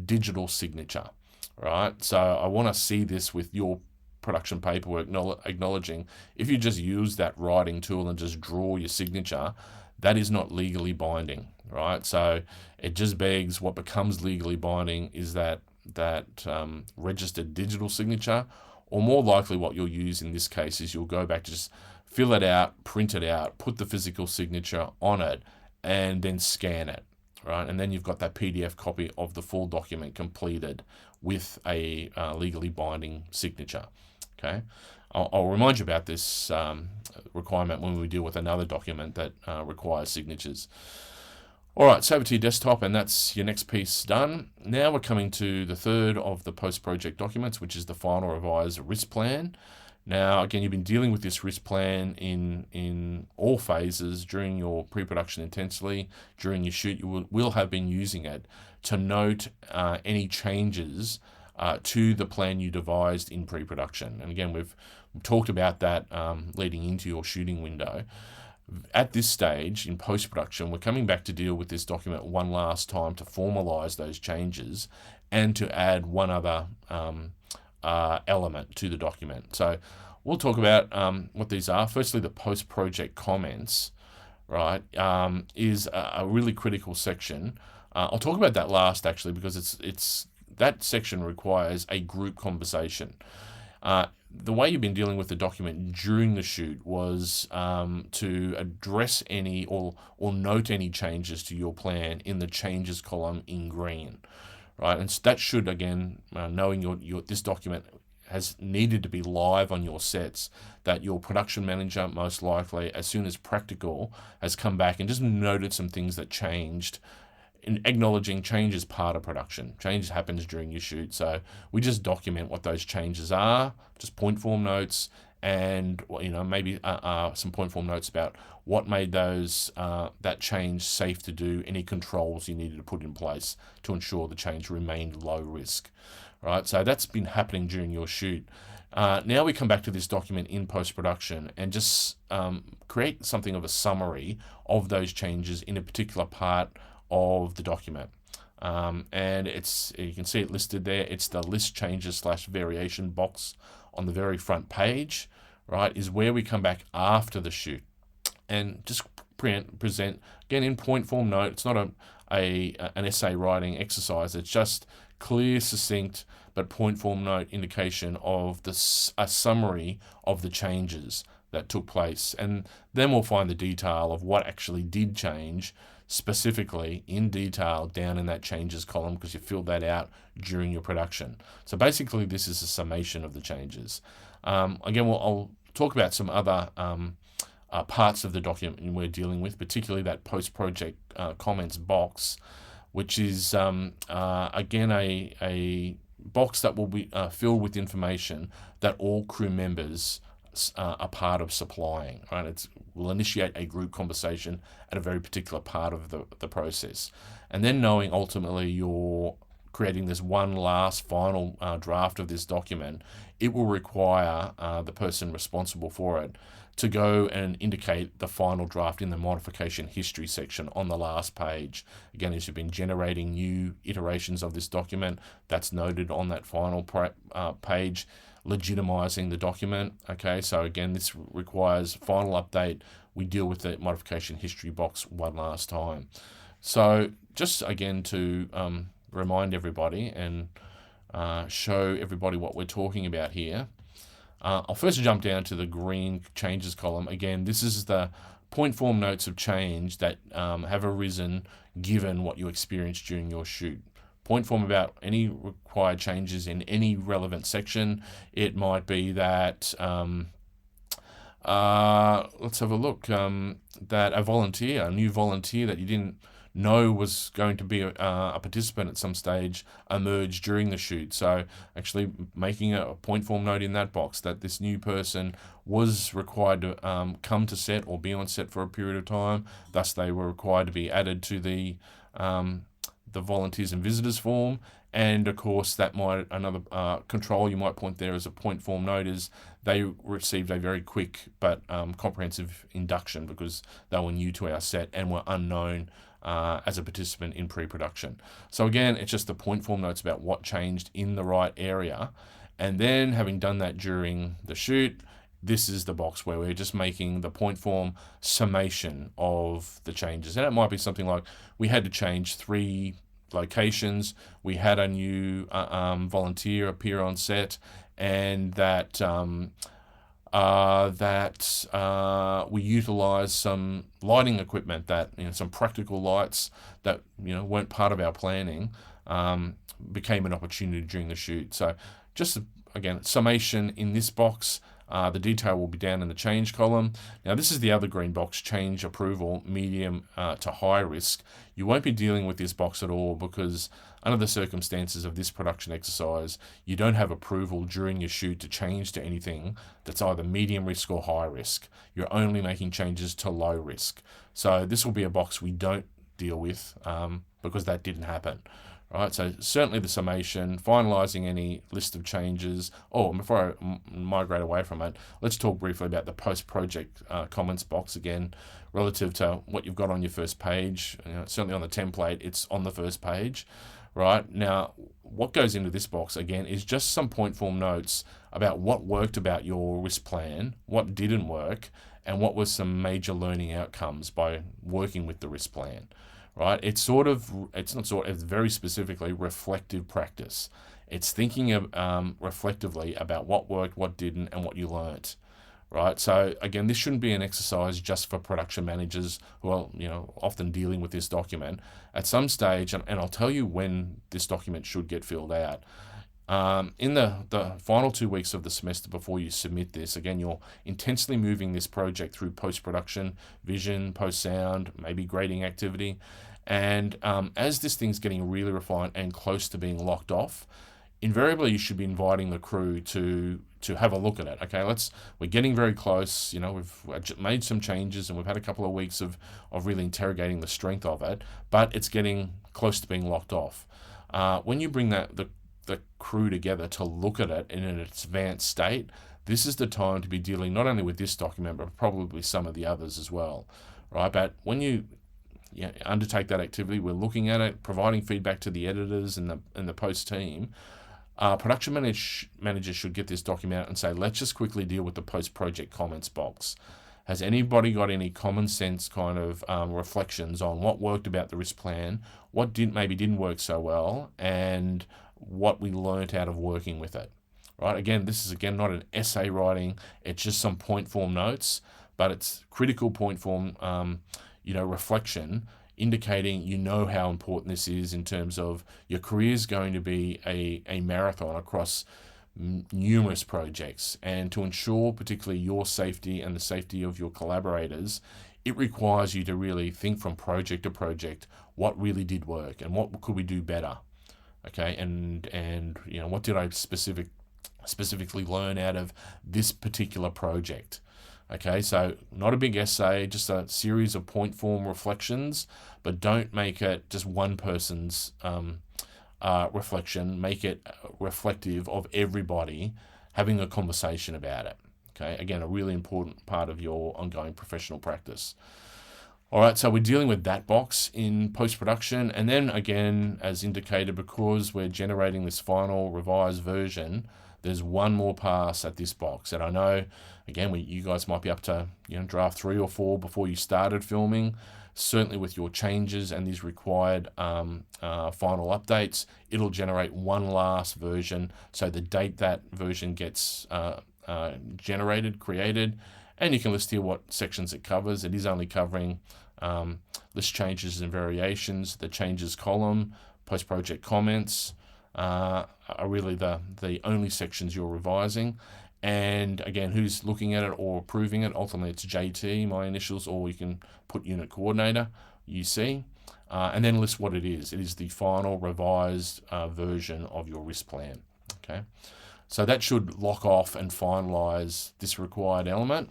digital signature, right? So I want to see this with your production paperwork, acknowledging if you just use that writing tool and just draw your signature, that is not legally binding, right? So it just begs what becomes legally binding is that registered digital signature, or more likely what you'll use in this case is you'll go back to just fill it out, print it out, put the physical signature on it, and then scan it, right? And then you've got that PDF copy of the full document completed with a legally binding signature, okay? I'll remind you about this requirement when we deal with another document that requires signatures. All right, so over to your desktop, and that's your next piece done. Now we're coming to the third of the post-project documents, which is the final revised risk plan. Now, again, you've been dealing with this risk plan in all phases during your pre-production intensely. During your shoot, you will have been using it to note any changes to the plan you devised in pre-production. And again, we've talked about that leading into your shooting window. At this stage in post-production, we're coming back to deal with this document one last time to formalize those changes and to add one other element to the document. So we'll talk about what these are. Firstly, the post-project comments, right, is a really critical section. I'll talk about that last actually, because it's that section requires a group conversation. The way you've been dealing with the document during the shoot was to address any or note any changes to your plan in the changes column in green, right? And that should, again, knowing this document has needed to be live on your sets, that your production manager most likely, as soon as practical, has come back and just noted some things that changed. In acknowledging change is part of production. Change happens during your shoot, so we just document what those changes are, just point form notes, and maybe some point form notes about what made those that change safe to do, any controls you needed to put in place to ensure the change remained low risk. Right, so that's been happening during your shoot. Now we come back to this document in post-production and just create something of a summary of those changes in a particular part of the document. And you can see it listed there. It's the list changes / variation box on the very front page, right, is where we come back after the shoot and just present, again, in point form note. It's not an essay writing exercise. It's just clear, succinct, but point form note indication of a summary of the changes that took place. And then we'll find the detail of what actually did change specifically in detail down in that changes column, because you filled that out during your production. So basically this is a summation of the changes. Again, I'll talk about some other parts of the document we're dealing with, particularly that post-project comments box, which is again a box that will be filled with information that all crew members are part of supplying, right? Will initiate a group conversation at a very particular part of the process. And then knowing ultimately you're creating this one last final draft of this document, it will require the person responsible for it to go and indicate the final draft in the modification history section on the last page. Again, as you've been generating new iterations of this document, that's noted on that final page, legitimizing the document. Okay, so again, this requires final update. We deal with the modification history box one last time. So just again to remind everybody and show everybody what we're talking about here. I'll first jump down to the green changes column. Again, this is the point form notes of change that have arisen given what you experienced during your shoot. Point form about any required changes in any relevant section. It might be that, let's have a look, that a new volunteer that you didn't know was going to be a participant at some stage emerged during the shoot. So actually making a point form note in that box that this new person was required to come to set or be on set for a period of time. Thus, they were required to be added to the the volunteers and visitors form. And of course, that might, another control you might point there as a point form note is they received a very quick but comprehensive induction because they were new to our set and were unknown as a participant in pre-production. So again, it's just the point form notes about what changed in the right area. And then having done that during the shoot, this is the box where we're just making the point form summation of the changes. And it might be something like we had to change 3 locations, we had a new volunteer appear on set, and that we utilized some lighting equipment that, some practical lights that, weren't part of our planning, became an opportunity during the shoot. So just, again, summation in this box. The detail will be down in the change column. Now, this is the other green box, change approval, medium to high risk. You won't be dealing with this box at all because under the circumstances of this production exercise, you don't have approval during your shoot to change to anything that's either medium risk or high risk. You're only making changes to low risk. So this will be a box we don't deal with because that didn't happen. Right, so certainly the summation, finalising any list of changes. Oh, and before I migrate away from it, let's talk briefly about the post-project comments box again, relative to what you've got on your first page. Certainly on the template, it's on the first page. Right, now, what goes into this box, again, is just some point form notes about what worked about your risk plan, what didn't work, and what was some major learning outcomes by working with the risk plan. Right, it's very specifically reflective practice. It's thinking of, reflectively about what worked, what didn't, and what you learnt. Right, so again, this shouldn't be an exercise just for production managers who are, often dealing with this document. At some stage, and I'll tell you when this document should get filled out. In the final 2 weeks of the semester before you submit this, again, you're intensely moving this project through post-production, vision, post-sound, maybe grading activity. And as this thing's getting really refined and close to being locked off, invariably you should be inviting the crew to have a look at it. Okay, we're getting very close. We've made some changes and we've had a couple of weeks of really interrogating the strength of it, but it's getting close to being locked off. When you bring the crew together to look at it in its advanced state, this is the time to be dealing not only with this document, but probably some of the others as well, right? But when you undertake that activity, we're looking at it, providing feedback to the editors and the post team. Production managers should get this document out and say, let's just quickly deal with the post-project comments box. Has anybody got any common sense kind of reflections on what worked about the risk plan, what maybe didn't work so well, and what we learnt out of working with it? Right. Again, this is not an essay writing. It's just some point form notes, but it's critical point form, reflection, indicating how important this is in terms of your career is going to be a marathon across numerous projects, and to ensure particularly your safety and the safety of your collaborators, it requires you to really think from project to project what really did work and what could we do better. Okay, and what did I specifically learn out of this particular project? Okay, so not a big essay, just a series of point form reflections, but don't make it just one person's reflection. Make it reflective of everybody having a conversation about it. Okay, again, a really important part of your ongoing professional practice. All right, so we're dealing with that box in post-production, and then again, as indicated, because we're generating this final revised version, there's one more pass at this box. And I know, again, you guys might be up to draft 3 or 4 before you started filming. Certainly with your changes and these required final updates, it'll generate one last version. So the date that version gets created, and you can list here what sections it covers. It is only covering list changes and variations. The changes column, post-project comments, are really the only sections you're revising. And again, who's looking at it or approving it? Ultimately, it's JT, my initials, or you can put unit coordinator, UC, and then list what it is. It is the final revised version of your risk plan. Okay, so that should lock off and finalize this required element.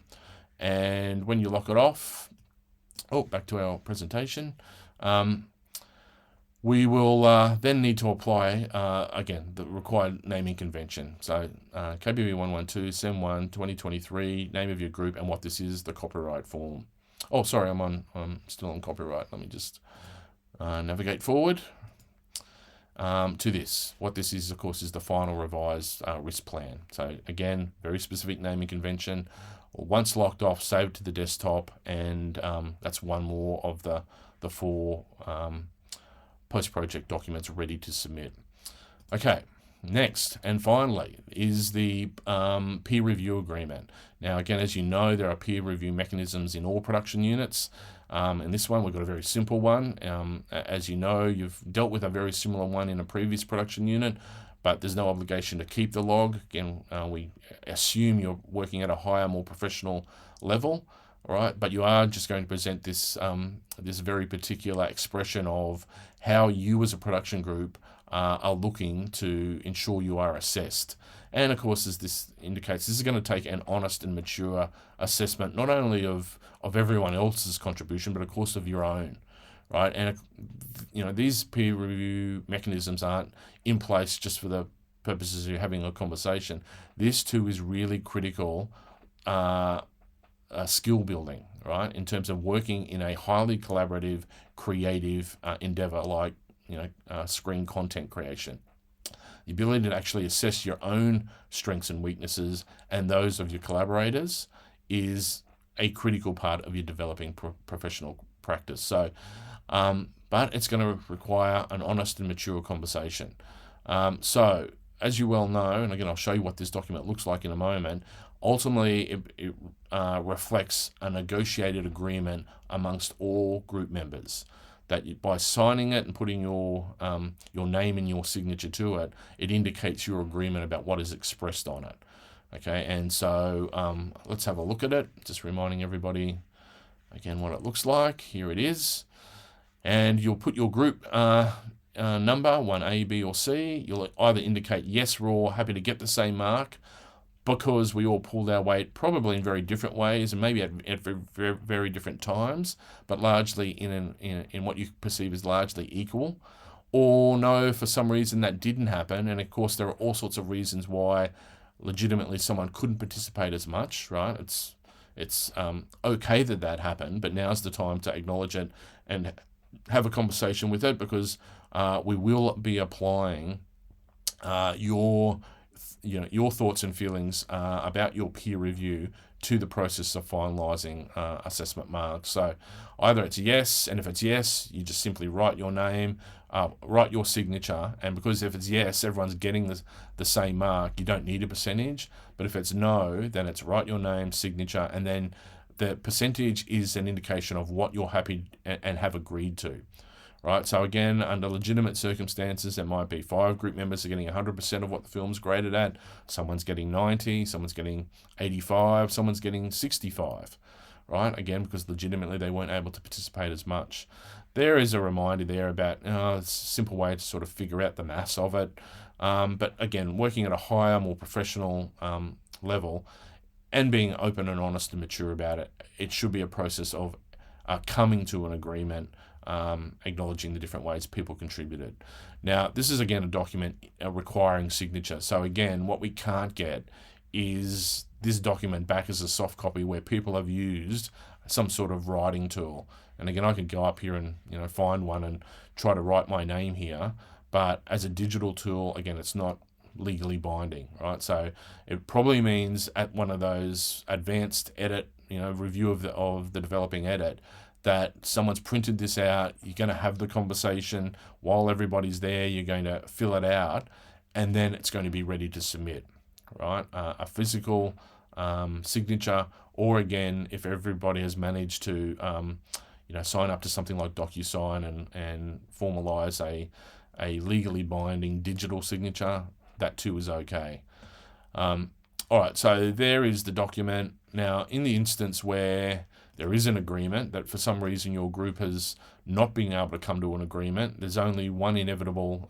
And when you lock it off, back to our presentation. we will then need to apply, again, the required naming convention. So KPB112 SEM1 2023, name of your group and what this is, the copyright form. Oh, sorry, I'm still on copyright. Let me just navigate forward to this. What this is, of course, is the final revised risk plan. So again, very specific naming convention. Once locked off, saved to the desktop, and that's one more of the 4 post-project documents ready to submit. Okay, next and finally is the peer review agreement. Now, again, as you know, there are peer review mechanisms in all production units. In this one, we've got a very simple one. As you know, you've dealt with a very similar one in a previous production unit, but there's no obligation to keep the log. Again, we assume you're working at a higher, more professional level, all right? But you are just going to present this this very particular expression of how you as a production group are looking to ensure you are assessed. And of course, as this indicates, this is going to take an honest and mature assessment, not only of everyone else's contribution, but of course of your own, right? And you know, these peer review mechanisms aren't in place just for the purposes of having a conversation. This too is really critical skill building, right? In terms of working in a highly collaborative, creative endeavor like, you know, screen content creation. The ability to actually assess your own strengths and weaknesses and those of your collaborators is a critical part of your developing professional practice. So, but it's going to require an honest and mature conversation. So, as you well know, and again, I'll show you what this document looks like in a moment, ultimately it reflects a negotiated agreement amongst all group members. That by signing it and putting your name and your signature to it, it indicates your agreement about what is expressed on it. Okay, and so let's have a look at it. Just reminding everybody again what it looks like. Here it is, and you'll put your group number, 1A, B, or C. You'll either indicate yes, we're all happy to get the same mark, because we all pulled our weight, probably in very different ways and maybe at very, very different times, but largely in what you perceive as largely equal. Or no, for some reason that didn't happen. And of course, there are all sorts of reasons why legitimately someone couldn't participate as much, right? It's okay that happened, but now's the time to acknowledge it and have a conversation with it, because we will be applying your thoughts and feelings about your peer review to the process of finalising assessment marks. So either it's yes, and if it's yes, you just simply write your name, write your signature, and because if it's yes, everyone's getting the same mark, you don't need a percentage. But if it's no, then it's write your name, signature, and then the percentage is an indication of what you're happy and have agreed to. Right, so again, under legitimate circumstances, there might be 5 group members are getting 100% of what the film's graded at. Someone's getting 90, someone's getting 85, someone's getting 65. Right, again, because legitimately they weren't able to participate as much. There is a reminder there about a simple way to sort of figure out the maths of it. But again, working at a higher, more professional level and being open and honest and mature about it, it should be a process of coming to an agreement, acknowledging the different ways people contributed. Now, this is again a document requiring signature. So again, what we can't get is this document back as a soft copy where people have used some sort of writing tool. And again, I could go up here and find one and try to write my name here, but as a digital tool, again, it's not legally binding, right? So it probably means at one of those advanced edit, review of the developing edit, that someone's printed this out, you're going to have the conversation while everybody's there, you're going to fill it out, and then it's going to be ready to submit, right? A physical signature, or again, if everybody has managed to sign up to something like DocuSign and formalize a legally binding digital signature, that too is okay. All right, so there is the document. Now, in the instance where there is an agreement that for some reason your group has not been able to come to an agreement, there's only one inevitable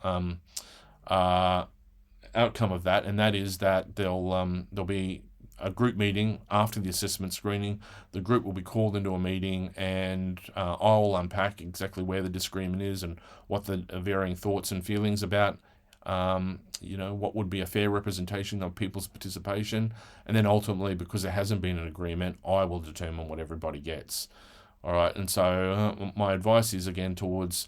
outcome of that, and that is that there'll be a group meeting after the assessment screening. The group will be called into a meeting, and I'll unpack exactly where the disagreement is and what the varying thoughts and feelings about what would be a fair representation of people's participation. And then ultimately, because there hasn't been an agreement, I will determine what everybody gets. All right, and so my advice is, again, towards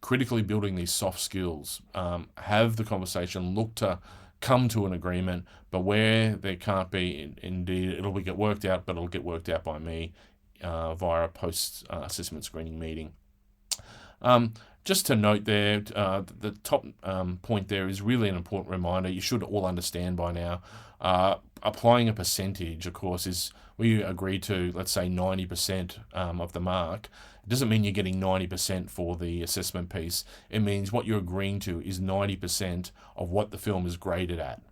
critically building these soft skills. Have the conversation, look to come to an agreement, but where there can't be, indeed, it'll get worked out, but it'll get worked out by me via a post-assessment screening meeting. Just to note there, the top point there is really an important reminder. You should all understand by now. Applying a percentage, of course, is we agree to, let's say, 90% of the mark. It doesn't mean you're getting 90% for the assessment piece. It means what you're agreeing to is 90% of what the film is graded at.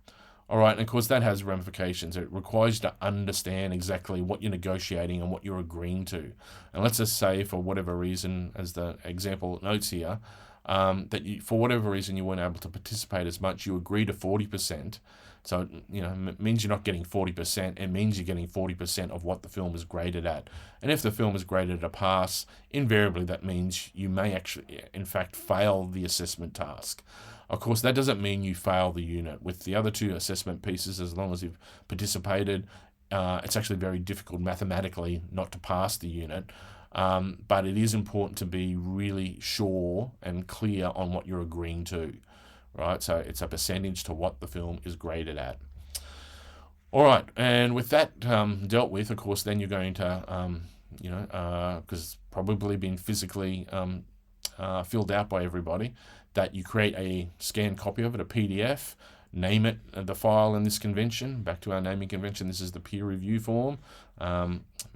All right, and of course that has ramifications. It requires you to understand exactly what you're negotiating and what you're agreeing to. And let's just say, for whatever reason, as the example notes here, that for whatever reason you weren't able to participate as much, you agree to 40%. So, it means you're not getting 40%. It means you're getting 40% of what the film is graded at. And if the film is graded at a pass, invariably that means you may actually, in fact, fail the assessment task. Of course, that doesn't mean you fail the unit. With the other two assessment pieces, as long as you've participated, it's actually very difficult mathematically not to pass the unit. But it is important to be really sure and clear on what you're agreeing to. Right, so it's a percentage to what the film is graded at. All right, and with that dealt with, of course, then you're going to, because it's probably been physically filled out by everybody, that you create a scanned copy of it, a PDF, name it, the file in this convention. Back to our naming convention, this is the peer review form.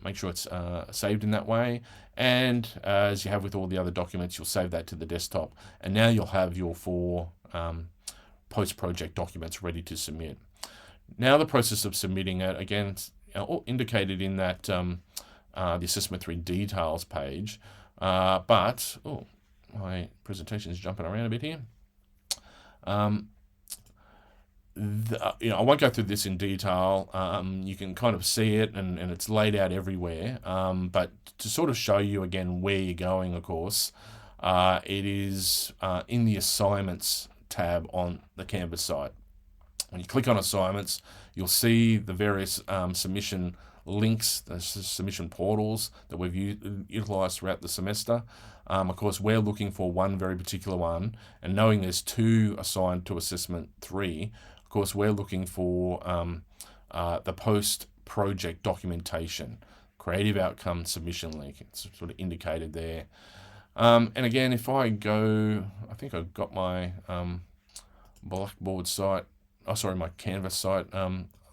Make sure it's saved in that way. And as you have with all the other documents, you'll save that to the desktop. And now you'll have your 4 post-project documents ready to submit. Now the process of submitting it, again, it's indicated in that the Assessment 3 details page. But my presentation is jumping around a bit here. I won't go through this in detail. You can kind of see it, and it's laid out everywhere. But to sort of show you again where you're going, of course, it is in the assignments tab on the Canvas site. When you click on assignments, you'll see the various submission links, the submission portals that we've utilized throughout the semester. Of course, we're looking for one very particular one, and knowing there's 2 assigned to Assessment 3, of course, we're looking for the post-project documentation, creative outcome submission link. It's sort of indicated there. And again, if I go, I think I've got my Blackboard site, my Canvas site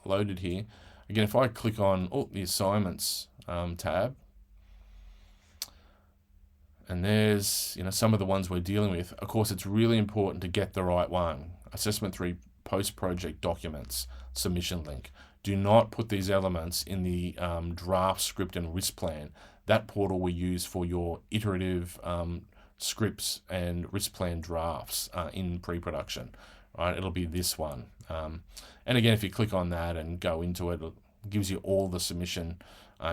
loaded here. Again, if I click on the assignments tab, and there's some of the ones we're dealing with. Of course, it's really important to get the right one. Assessment 3 post-project documents submission link. Do not put these elements in the draft script and risk plan. That portal we use for your iterative scripts and risk plan drafts in pre-production. Right, it'll be this one. And again, if you click on that and go into it, it gives you all the submission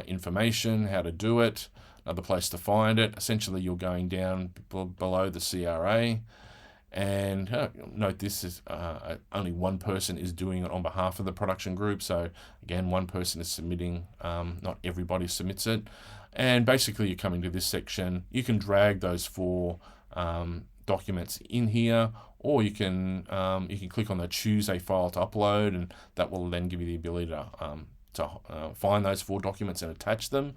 information, how to do it, another place to find it. Essentially, you're going down below the CRA. And note this is only one person is doing it on behalf of the production group. So again, one person is submitting, not everybody submits it. And basically you're coming to this section. You can drag those 4 documents in here, or you can click on the choose a file to upload, and that will then give you the ability to find those 4 documents and attach them.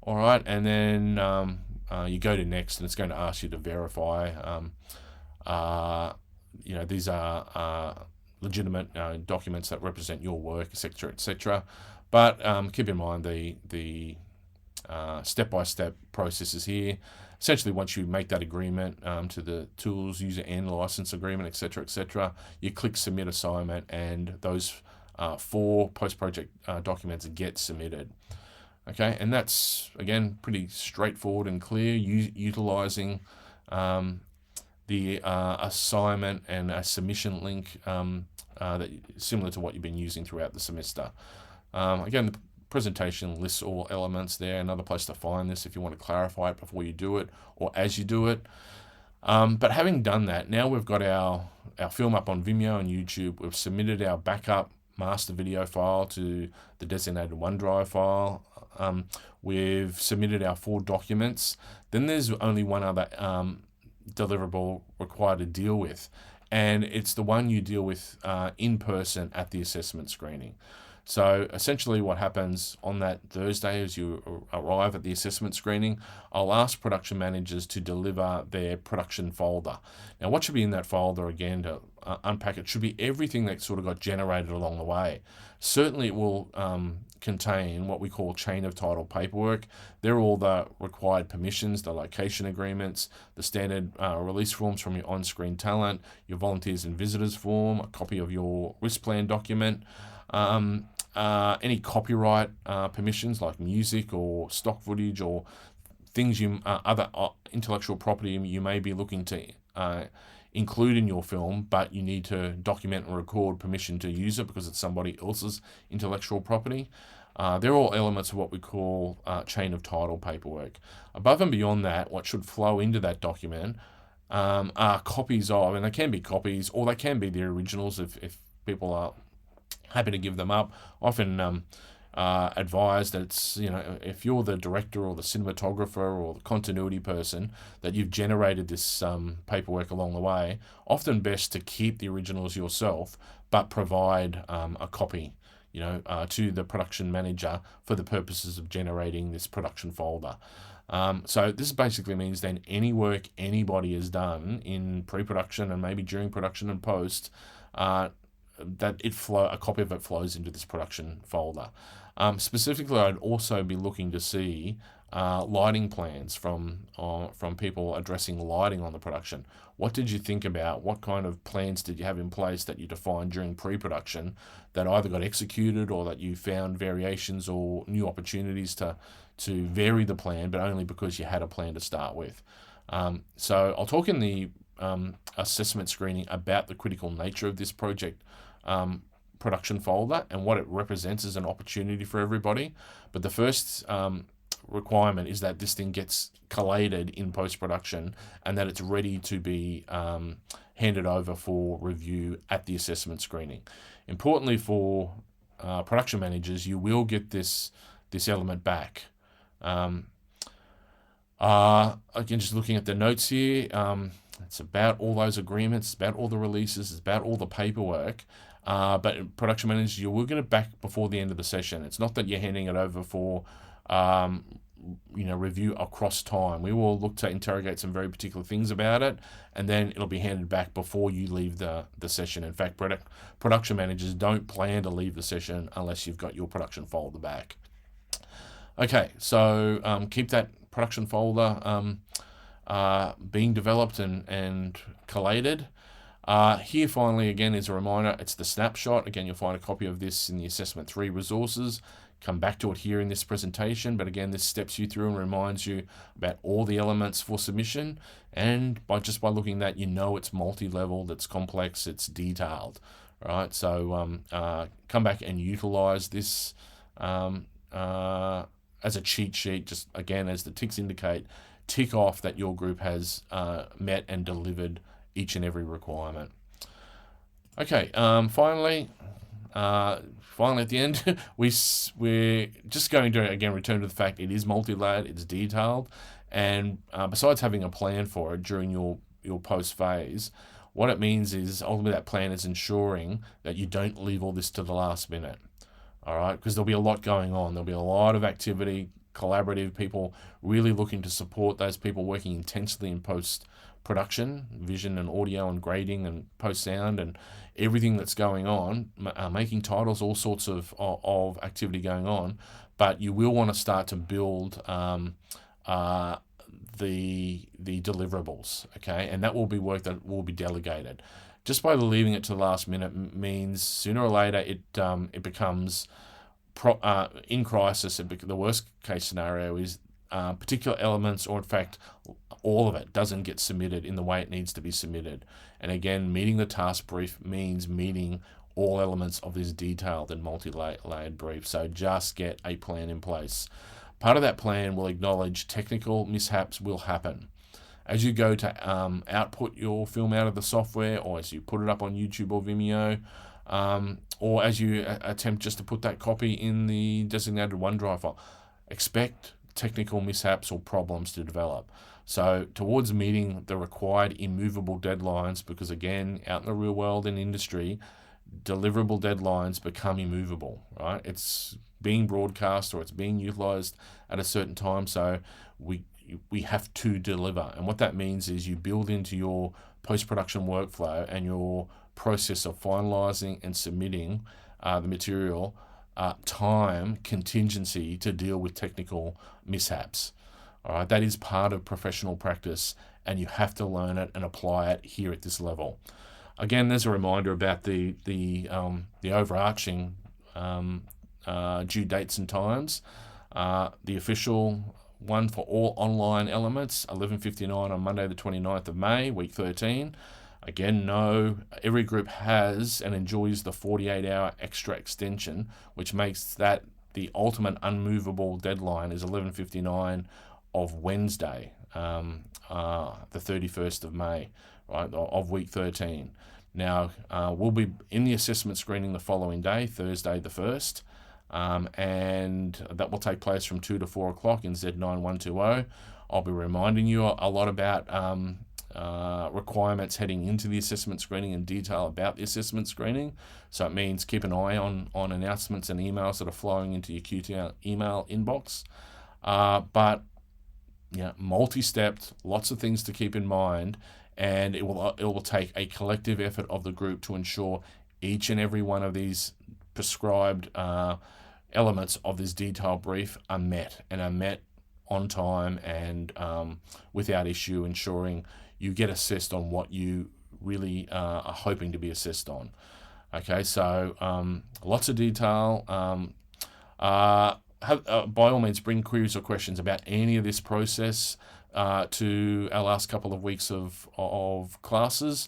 All right, and then you go to next, and it's going to ask you to verify these are legitimate documents that represent your work, etc., etc. But keep in mind the step-by-step processes here. Essentially, once you make that agreement to the tools, user and license agreement, etc., etc., you click submit assignment, and those 4 post-project documents get submitted. Okay, and that's again pretty straightforward and clear, utilizing the assignment and a submission link similar to what you've been using throughout the semester. Again, the presentation lists all elements there. Another place to find this if you want to clarify it before you do it or as you do it. But having done that, now we've got our film up on Vimeo and YouTube. We've submitted our backup master video file to the designated OneDrive file. We've submitted our 4 documents. Then there's only one other deliverable required to deal with, and it's the one you deal with in person at the assessment screening. So essentially what happens on that Thursday as you arrive at the assessment screening, I'll ask production managers to deliver their production folder. Now what should be in that folder, again, to unpack it, should be everything that sort of got generated along the way. Certainly it will contain what we call chain of title paperwork. They're all the required permissions, the location agreements, the standard release forms from your on-screen talent, your volunteers and visitors form, a copy of your risk plan document, any copyright permissions like music or stock footage or things other intellectual property you may be looking to include in your film, but you need to document and record permission to use it because it's somebody else's intellectual property. They're all elements of what we call chain of title paperwork. Above and beyond that, what should flow into that document are copies of, and they can be copies or they can be the originals if people are happy to give them up. Often advise that it's, if you're the director or the cinematographer or the continuity person, that you've generated this paperwork along the way, often best to keep the originals yourself, but provide a copy, to the production manager for the purposes of generating this production folder. So this basically means then any work anybody has done in pre-production and maybe during production and post, that a copy of it flows into this production folder. Specifically, I'd also be looking to see lighting plans from people addressing lighting on the production. What did you think about? What kind of plans did you have in place that you defined during pre-production that either got executed or that you found variations or new opportunities to vary the plan, but only because you had a plan to start with? So I'll talk in the assessment screening about the critical nature of this project production folder and what it represents as an opportunity for everybody. But the first requirement is that this thing gets collated in post-production and that it's ready to be handed over for review at the assessment screening. Importantly for production managers, you will get this element back. Again, just looking at the notes here, it's about all those agreements, it's about all the releases, it's about all the paperwork. But production managers, you will get it back before the end of the session. It's not that you're handing it over for review across time. We will look to interrogate some very particular things about it, and then it'll be handed back before you leave the session. In fact, production managers don't plan to leave the session unless you've got your production folder back. Okay, so keep that production folder being developed and collated. Here finally again is a reminder, it's the snapshot. Again, you'll find a copy of this in the Assessment 3 resources. Come back to it here in this presentation, but again, this steps you through and reminds you about all the elements for submission, and by looking at that, it's multi-level, it's complex, it's detailed. All right, so come back and utilize this as a cheat sheet, just again, as the ticks indicate, tick off that your group has met and delivered each and every requirement. Okay, finally at the end, we're just going to again return to the fact it is multi-layered, it's detailed, and besides having a plan for it during your post phase, what it means is ultimately that plan is ensuring that you don't leave all this to the last minute. All right, because there'll be a lot going on. There'll be a lot of activity, collaborative people really looking to support those people working intensely in post-production, vision and audio and grading and post-sound and everything that's going on, making titles, all sorts of activity going on. But you will want to start to build the deliverables, okay? And that will be work that will be delegated. Just by leaving it to the last minute means sooner or later it becomes in crisis. The worst case scenario is particular elements, or in fact all of it, doesn't get submitted in the way it needs to be submitted. And again, meeting the task brief means meeting all elements of this detailed and multi-layered brief. So just get a plan in place. Part of that plan will acknowledge technical mishaps will happen. As you go to output your film out of the software, or as you put it up on YouTube or Vimeo, or as you attempt just to put that copy in the designated OneDrive file, expect technical mishaps or problems to develop. So towards meeting the required immovable deadlines, because again, out in the real world and industry, deliverable deadlines become immovable, right? It's being broadcast or it's being utilized at a certain time, so we have to deliver. And what that means is you build into your post-production workflow and your process of finalizing and submitting the material time contingency to deal with technical mishaps. All right, that is part of professional practice, and you have to learn it and apply it here at this level. Again, there's a reminder about the overarching due dates and times. The official one for all online elements, 11:59 on Monday the 29th of May, week 13. Again, no, every group has and enjoys the 48-hour extra extension, which makes that the ultimate unmovable deadline is 11:59 of Wednesday, the 31st of May, right, of week 13. Now, we'll be in the assessment screening the following day, Thursday the 1st, and that will take place from 2 to 4 o'clock in Z9120. I'll be reminding you a lot about requirements heading into the assessment screening and detail about the assessment screening. So it means keep an eye on announcements and emails that are flowing into your QTL email inbox. But multi-stepped, lots of things to keep in mind, and it will take a collective effort of the group to ensure each and every one of these prescribed elements of this detailed brief are met on time and without issue, ensuring you get assessed on what you really are hoping to be assessed on. Okay, so lots of detail. By all means, bring queries or questions about any of this process to our last couple of weeks of classes.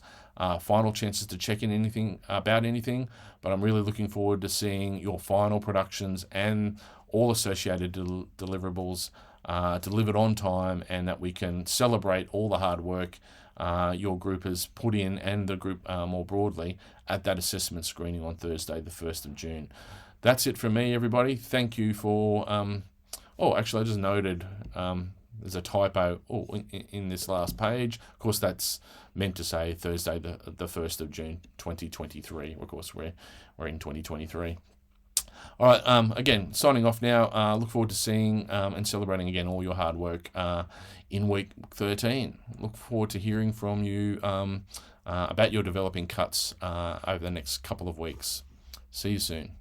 Final chances to check in anything, but I'm really looking forward to seeing your final productions and all associated deliverables delivered on time, and that we can celebrate all the hard work your group has put in, and the group more broadly, at that assessment screening on Thursday the 1st of June. That's it from me, everybody. Thank you for... actually, I just noted there's a typo in this last page. Of course, that's meant to say Thursday the 1st of June 2023. Of course, we're in 2023. All right, again, signing off now. Look forward to seeing and celebrating again all your hard work in week 13. Look forward to hearing from you about your developing cuts over the next couple of weeks. See you soon.